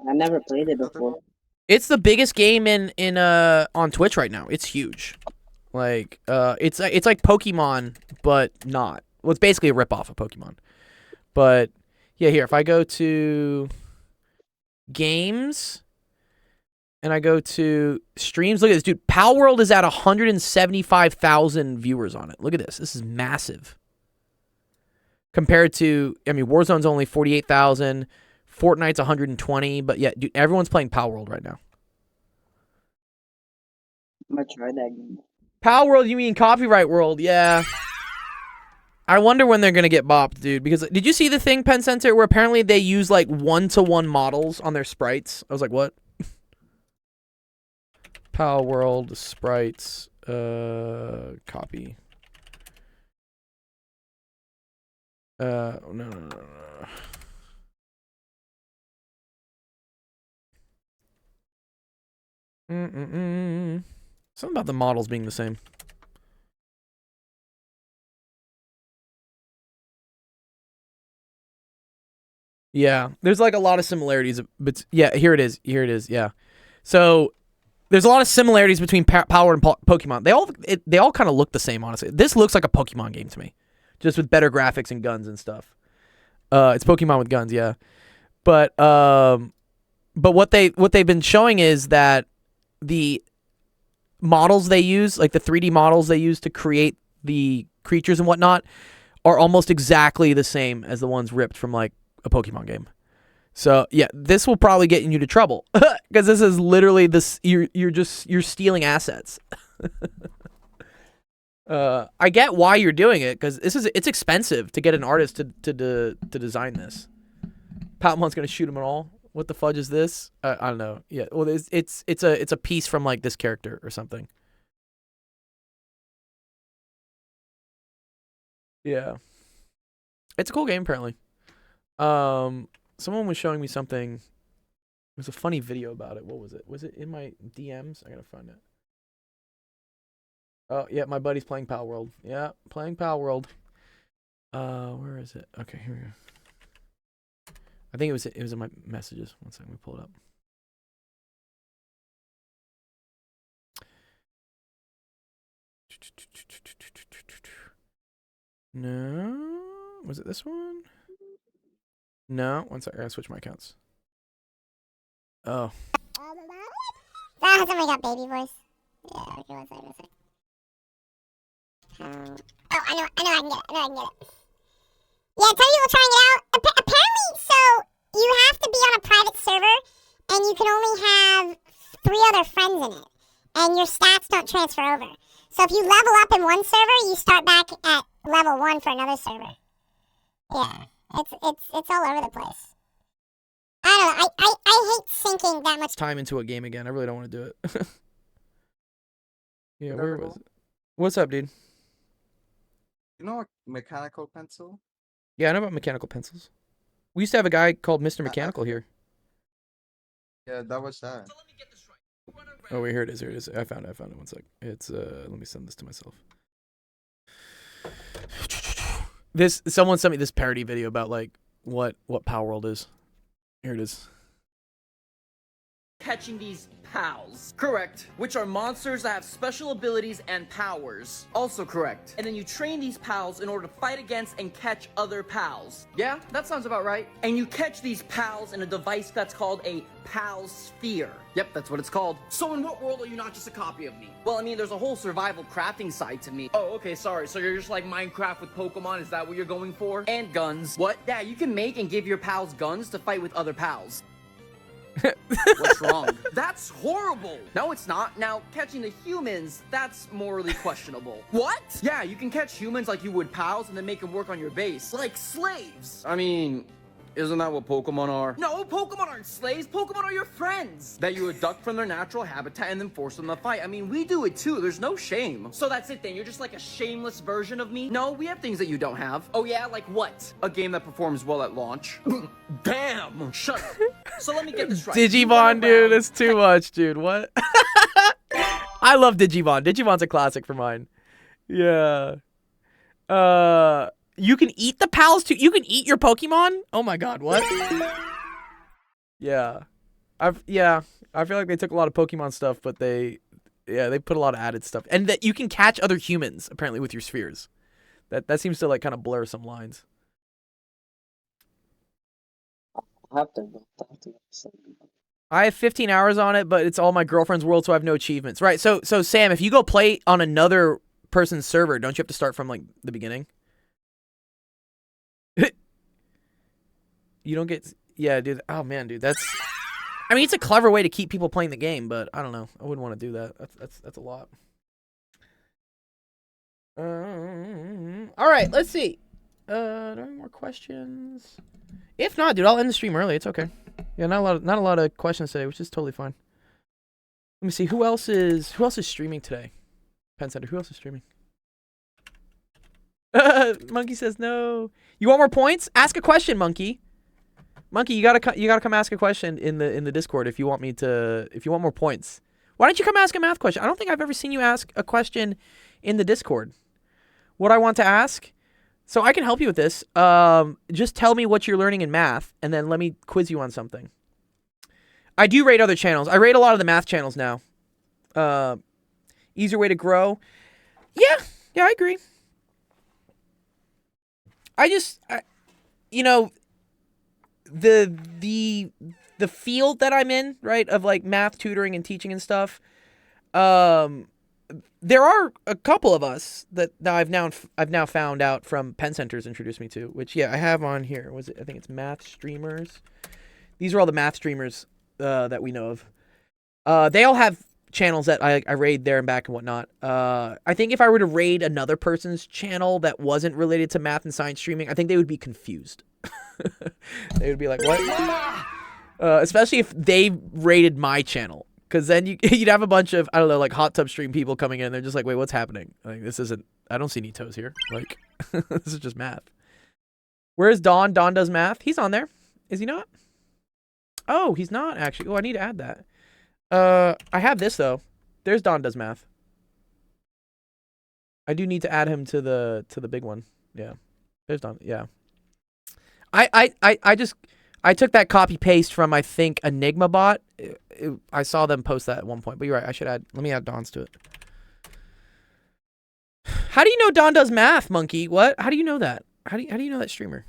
I never played it before. It's the biggest game in on Twitch right now. It's huge. Like it's like Pokemon, but not. Well, it's basically a ripoff of Pokemon. But yeah, here if I go to games and I go to streams, look at this, dude. Pal World is at 175,000 viewers on it. Look at this. This is massive. Compared to, I mean, Warzone's only 48,000. Fortnite's 120, but yeah, dude, everyone's playing Pal World right now. I'm gonna try that game. Pal World, you mean Copyright World? Yeah. I wonder when they're gonna get bopped, dude. Because did you see the thing, Pen Center, where apparently they use like 1-to-1 models on their sprites? I was like, what? Pal World sprites, copy. No. Something about the models being the same. Yeah, there's like a lot of similarities, but yeah, here it is. Yeah, so there's a lot of similarities between Power and Pokemon. They all kind of look the same, honestly. This looks like a Pokemon game to me, just with better graphics and guns and stuff. It's Pokemon with guns, yeah. But what they've been showing is that the models they use, like the 3D models they use to create the creatures and whatnot, are almost exactly the same as the ones ripped from like a Pokemon game. So yeah, this will probably get you into trouble because this is literally this. You're stealing assets. I get why you're doing it because it's expensive to get an artist to design this. Palmon's gonna shoot them all. What the fudge is this? I don't know. Yeah, well, it's a piece from like this character or something. Yeah, it's a cool game apparently. Someone was showing me something. It was a funny video about it. What was it? Was it in my DMs? I gotta find it. Oh yeah, my buddy's playing Pal World. Yeah, playing Pal World. Where is it? Okay, here we go. I think it was in my messages. One second, let me pull it up. No, was it this one? No, one second. I gotta switch my accounts. Oh. Ah, somebody got baby voice. Yeah, okay, one second. Oh, I know I can get it. Yeah, tell people trying it out. Apparently, so you have to be on a private server, and you can only have 3 other friends in it, and your stats don't transfer over. So if you level up in one server, you start back at level 1 for another server. Yeah, it's all over the place. I don't know. I hate sinking that much time into a game again. I really don't want to do it. Yeah, where was it? What's up, dude? You know a mechanical pencil? Yeah, I know about mechanical pencils. We used to have a guy called Mr. Mechanical here. Yeah, that was that. Oh wait, here it is. I found it. One sec. It's let me send this to myself. Someone sent me this parody video about like what Power World is. Here it is. Catching these pals. Correct. Which are monsters that have special abilities and powers. Also correct. And then you train these pals in order to fight against and catch other pals. Yeah, that sounds about right. And you catch these pals in a device that's called a pal sphere. Yep, that's what it's called. So in what world are you not just a copy of me? Well, I mean, there's a whole survival crafting side to me. Oh, okay, sorry. So you're just like Minecraft with Pokemon? Is that what you're going for? And guns. What? Yeah, you can make and give your pals guns to fight with other pals. What's wrong? That's horrible. No, it's not. Now, catching the humans, that's morally questionable. What? Yeah, you can catch humans like you would pals and then make them work on your base. Like slaves. I mean, isn't that what Pokemon are? No, Pokemon aren't slaves. Pokemon are your friends that you abduct from their natural habitat and then force them to fight. I mean, we do it too. There's no shame. So that's it then. You're just like a shameless version of me? No, we have things that you don't have. Oh yeah, like what? A game that performs well at launch. Damn. Shut up. So let me get this right. Digimon, dude, it's too much, dude. What? I love Digimon. Digimon's a classic for mine. Yeah. You can eat the pals too. You can eat your Pokemon? Oh my god, what? Yeah. I feel like they took a lot of Pokemon stuff, but they put a lot of added stuff. And that you can catch other humans, apparently, with your spheres. That seems to like kind of blur some lines. I have to go. I have 15 hours on it, but it's all my girlfriend's world, so I have no achievements. Right, so Sam, if you go play on another person's server, don't you have to start from like the beginning? You don't get... Yeah, dude. Oh, man, dude. That's... I mean, it's a clever way to keep people playing the game, but I don't know. I wouldn't want to do that. That's a lot. All right, let's see. Do I have more questions? If not, dude, I'll end the stream early. It's okay. Yeah, not a lot of questions today, which is totally fine. Let me see. Who else is streaming today? Pen Center. Who else is streaming? Monkey says no. You want more points? Ask a question, Monkey. Monkey, you gotta come ask a question in the Discord if you want more points. Why don't you come ask a math question? I don't think I've ever seen you ask a question in the Discord. What I want to ask, so I can help you with this. Just tell me what you're learning in math, and then let me quiz you on something. I do rate other channels. I rate a lot of the math channels now. Easier way to grow. Yeah, I agree. You know, the field that I'm in, right, of like math tutoring and teaching and stuff, there are a couple of us that I've now found out from Pen Center's introduced me to, which I have on here. I think it's Math Streamers. These are all the math streamers that we know of. They all have channels that I raid there and back and whatnot. I think if I were to raid another person's channel that wasn't related to math and science streaming, I think they would be confused. They would be like, what? Especially if they raided my channel. Because then you'd have a bunch of, I don't know, like hot tub stream people coming in and they're just like, wait, what's happening? Like, this isn't, I don't see any toes here. Like, this is just math. Where's Don? Don does math. He's on there. Is he not? Oh, he's not actually. Oh, I need to add that. I have this though. There's Don does math. I do need to add him to the big one. Yeah. There's Don. Yeah. I took that copy paste from, I think, Enigma Bot. I saw them post that at one point, but you're right. I should add. Let me add Don's to it. How do you know Don does math, Monkey? What? How do you know that? How do you know that streamer?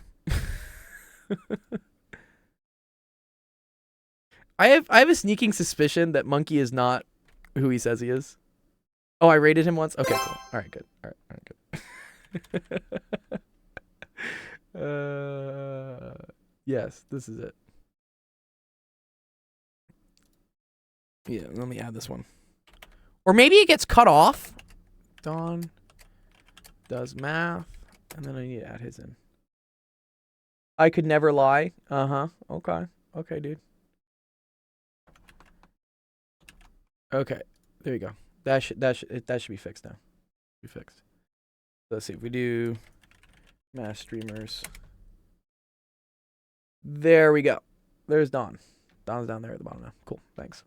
I have a sneaking suspicion that Monkey is not who he says he is. Oh, I rated him once. Okay, cool. All right, good. All right, good. Yes, this is it. Yeah, let me add this one. Or maybe it gets cut off. Don does math, and then I need to add his in. I could never lie. Uh-huh. Okay. Okay, dude. Okay. There you go. That should be fixed now. Be fixed. Let's see if we do math streamers. There we go. There's Don. Don's down there at the bottom now. Cool. Thanks.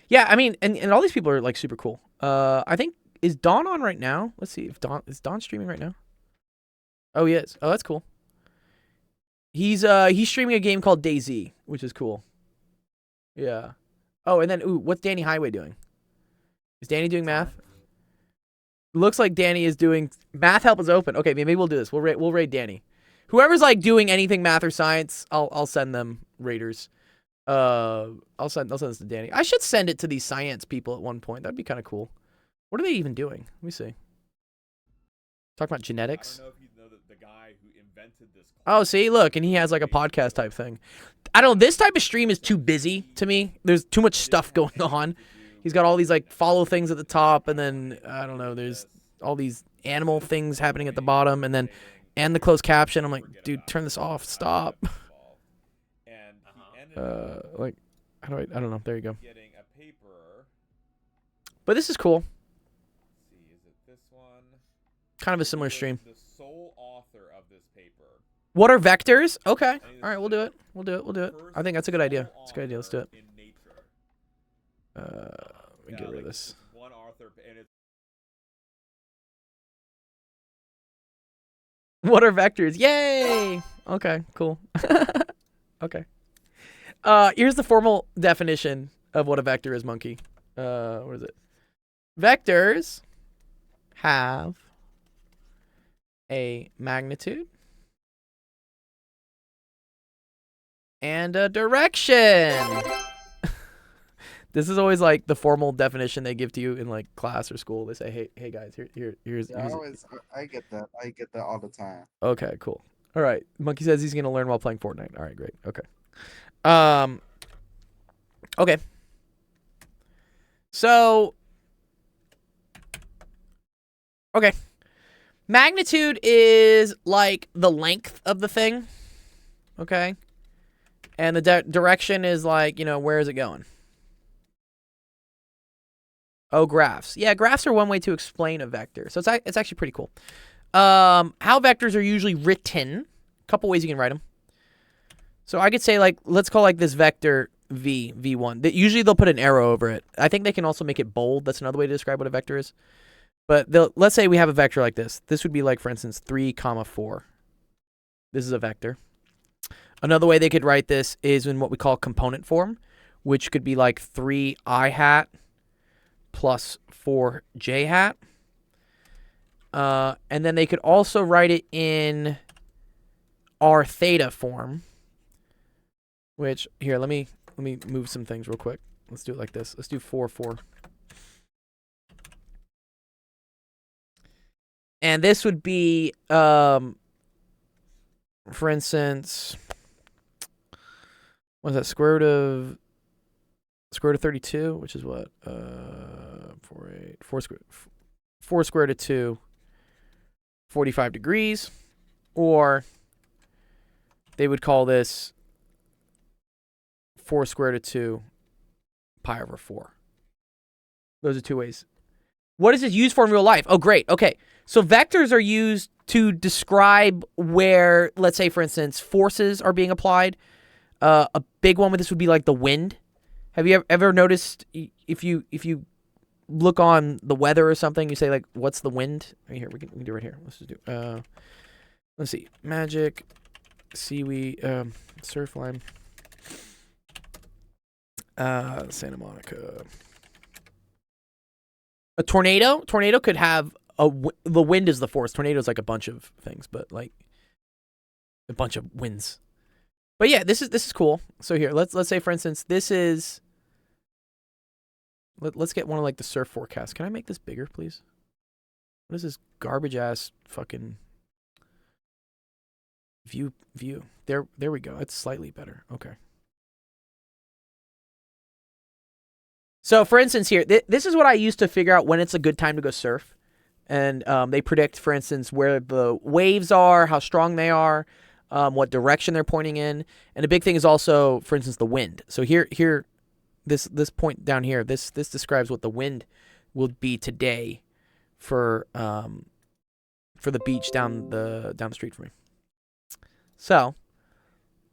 Yeah, I mean, and all these people are like super cool. I think, is Don on right now? Let's see if is Don streaming right now? Oh, he is. Oh, that's cool. He's streaming a game called DayZ, which is cool. Yeah. Oh, and then what's Danny Highway doing? Is Danny doing math? Looks like Danny is doing math. Help is open. Okay, maybe we'll do this. We'll raid Danny. Whoever's like doing anything math or science, I'll send them raiders. I'll send this to Danny. I should send it to these science people at one point. That'd be kind of cool. What are they even doing? Let me see. Talk about genetics. I don't know if you know that the guy who invented this. Oh, see, look, and he has like a podcast type thing. I don't know. This type of stream is too busy to me. There's too much stuff going on. He's got all these like follow things at the top, and then I don't know. There's all these animal things happening at the bottom, and then the closed caption. I'm like, dude, turn this off. Stop. Like, how do I don't know. There you go. Getting a paper. But this is cool. See, is it this one? Kind of a similar stream. The sole author of this paper. What are vectors? Okay. All right, we'll do it. We'll do it. I think that's a good idea. It's a good idea. Let's do it. In nature. Let me get rid of this. One author, and it's What are vectors? Yay! Okay, cool. Okay. Here's the formal definition of what a vector is, Monkey. What is it? Vectors have a magnitude and a direction. This is always like the formal definition they give to you in like class or school. They say, "Hey guys, here's." Yeah, I get that. I get that all the time. Okay, cool. All right. Monkey says he's gonna learn while playing Fortnite. All right, great. Okay. Okay. So. Okay. Magnitude is like the length of the thing. Okay. And the direction is like, where is it going? Oh, graphs. Yeah, graphs are one way to explain a vector. So it's actually pretty cool. How vectors are usually written. A couple ways you can write them. So I could say, like, let's call like this vector v1. Usually they'll put an arrow over it. I think they can also make it bold. That's another way to describe what a vector is. But let's say we have a vector like this. This would be like, for instance, 3, 4. This is a vector. Another way they could write this is in what we call component form, which could be like 3i hat plus 4j hat. And then they could also write it in r theta form, which, here, let me move some things real quick. Let's do it like this. Let's do 4, 4. And this would be, for instance, what is that? Square root of 32, which is what? 4 square root of 2, 45 degrees. Or they would call this 4 square root of 2, pi over 4. Those are two ways. What is this used for in real life? Oh, great. Okay. So vectors are used to describe where, let's say, for instance, forces are being applied. A big one with this would be like the wind. Have you ever noticed if you look on the weather or something, you say like, what's the wind? Right here, we can do it right here. Let's just do. Let's see. Magic, seaweed, surfline, Santa Monica. A tornado. Tornado could have the wind is the force. Tornado is like a bunch of things, but like a bunch of winds. But yeah, this is cool. So here, let's say for instance, this is. Let's get one of like the surf forecasts. Can I make this bigger, please? What is this garbage ass fucking view? There we go. It's slightly better. Okay. So for instance here, this is what I use to figure out when it's a good time to go surf. And they predict, for instance, where the waves are, how strong they are, what direction they're pointing in. And a big thing is also, for instance, the wind. So here, this point down here, this describes what the wind will be today for the beach down the street from me. So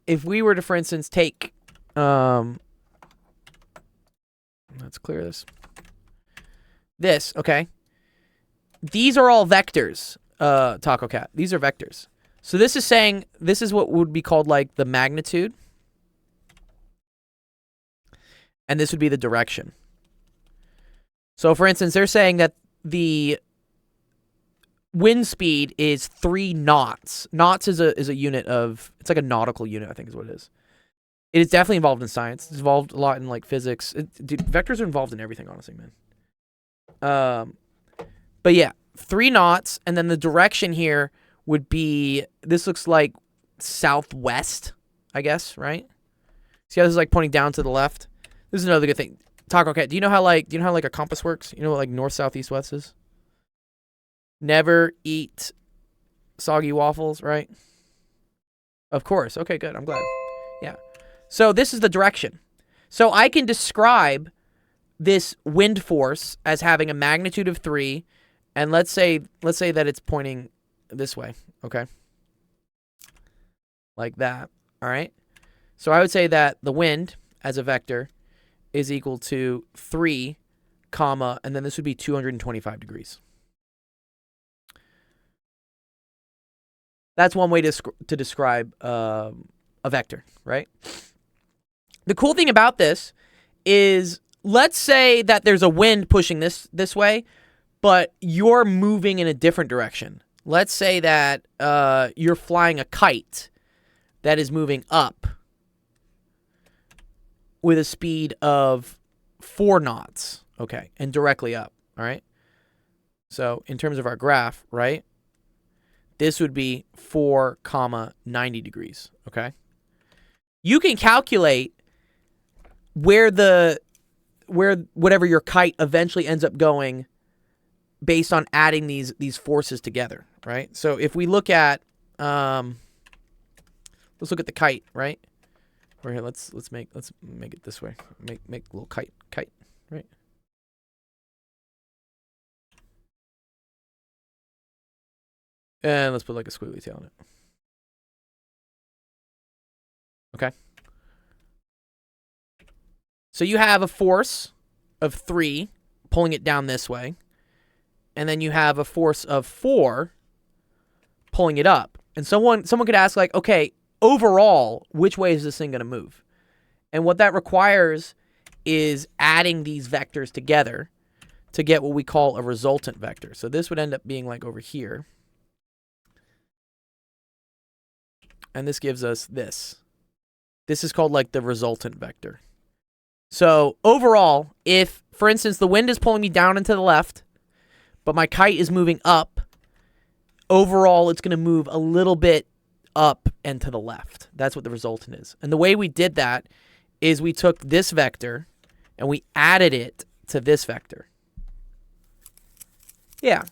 if we were to, for instance, take let's clear this, okay? These are all vectors, Taco Cat. These are vectors. So this is saying, this is what would be called like the magnitude. And this would be the direction. So for instance, they're saying that the wind speed is 3 knots. Knots is a unit of, it's like a nautical unit, I think is what it is. It is definitely involved in science. It's involved a lot in like physics. Dude, vectors are involved in everything, honestly, man. But yeah, 3 knots, and then the direction here would be, this looks like southwest, I guess, right? See how this is like pointing down to the left? This is another good thing. Taco Cat, do you know how like a compass works? You know what like north, south, east, west is? Never eat soggy waffles, right? Of course. Okay, good. I'm glad. Yeah. So this is the direction. So I can describe this wind force as having a magnitude of 3, and let's say that it's pointing this way, okay? Like that, all right? So I would say that the wind as a vector is equal to 3, comma, and then this would be 225 degrees. That's one way to describe a vector, right? The cool thing about this is, let's say that there's a wind pushing this way, but you're moving in a different direction. Let's say that you're flying a kite that is moving up with a speed of 4 knots, okay, and directly up, all right? So in terms of our graph, right, this would be 4, 90 degrees, okay? You can calculate where whatever your kite eventually ends up going based on adding these forces together, right? So if we look at let's look at the kite, right? Or here, let's make it this way. Make a little kite, right? And let's put like a squiggly tail on it. Okay. So you have a force of 3 pulling it down this way. And then you have a force of 4 pulling it up. And someone could ask, like, okay, overall, which way is this thing going to move? And what that requires is adding these vectors together to get what we call a resultant vector. So this would end up being like over here. And this gives us this. This is called like the resultant vector. So overall, if, for instance, the wind is pulling me down and to the left, but my kite is moving up, overall it's going to move a little bit up and to the left. That's what the resultant is. And the way we did that is we took this vector and we added it to this vector. Yeah.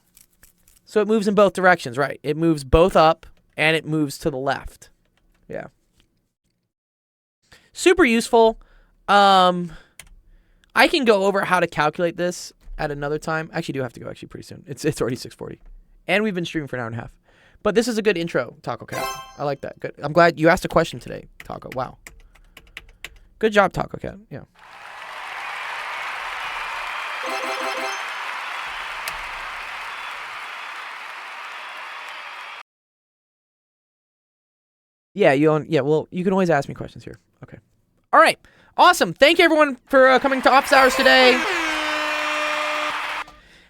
So it moves in both directions, right? It moves both up and it moves to the left. Yeah. Super useful. I can go over how to calculate this at another time. I actually do have to go actually pretty soon. It's already 6:40. And we've been streaming for an hour and a half. But this is a good intro, Taco Cat. I like that. Good. I'm glad you asked a question today, Taco. Wow. Good job, Taco Cat. Yeah. Yeah, well, you can always ask me questions here. Okay. All right. Awesome. Thank you, everyone, for coming to Office Hours today.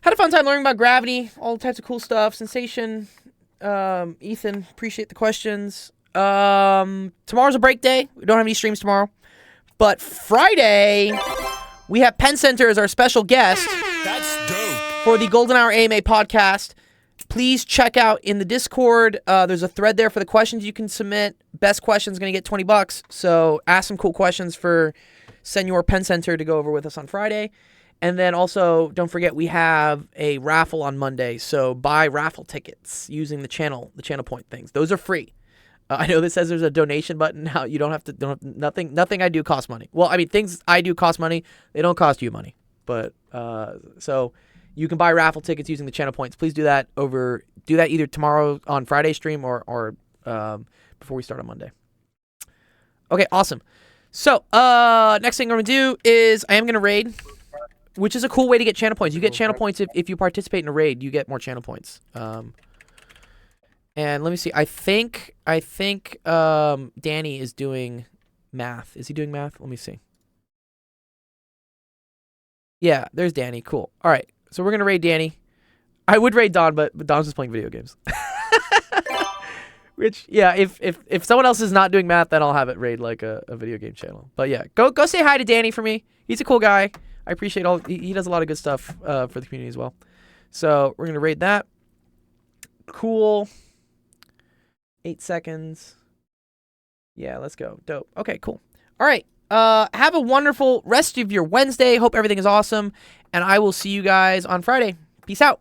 Had a fun time learning about gravity, all types of cool stuff. Sensation. Ethan, appreciate the questions. Tomorrow's a break day. We don't have any streams tomorrow. But Friday, we have Penn Center as our special guest. That's dope. For the Golden Hour AMA podcast. Please check out in the Discord. There's a thread there for the questions you can submit. Best question's going to get $20. So ask some cool questions for Senor Penn Center to go over with us on Friday. And then also, don't forget, we have a raffle on Monday. So buy raffle tickets using the channel point things. Those are free. I know this says there's a donation button now. You don't have to, nothing I do costs money. Well, I mean, things I do cost money. They don't cost you money. But, so you can buy raffle tickets using the channel points. Please do that either tomorrow on Friday stream or before we start on Monday. Okay, awesome. So, next thing I'm going to do is I am going to raid, which is a cool way to get channel points. You get channel points if you participate in a raid. You get more channel points. And let me see. I think Danny is doing math. Is he doing math? Let me see. Yeah, there's Danny. Cool. All right. So we're going to raid Danny. I would raid Don, but Don's just playing video games. Which, yeah, if someone else is not doing math, then I'll have it raid like a video game channel. But yeah, go say hi to Danny for me. He's a cool guy. I appreciate he does a lot of good stuff for the community as well. So we're going to raid that. Cool. 8 seconds. Yeah, let's go. Dope. Okay, cool. All right. Have a wonderful rest of your Wednesday. Hope everything is awesome. And I will see you guys on Friday. Peace out.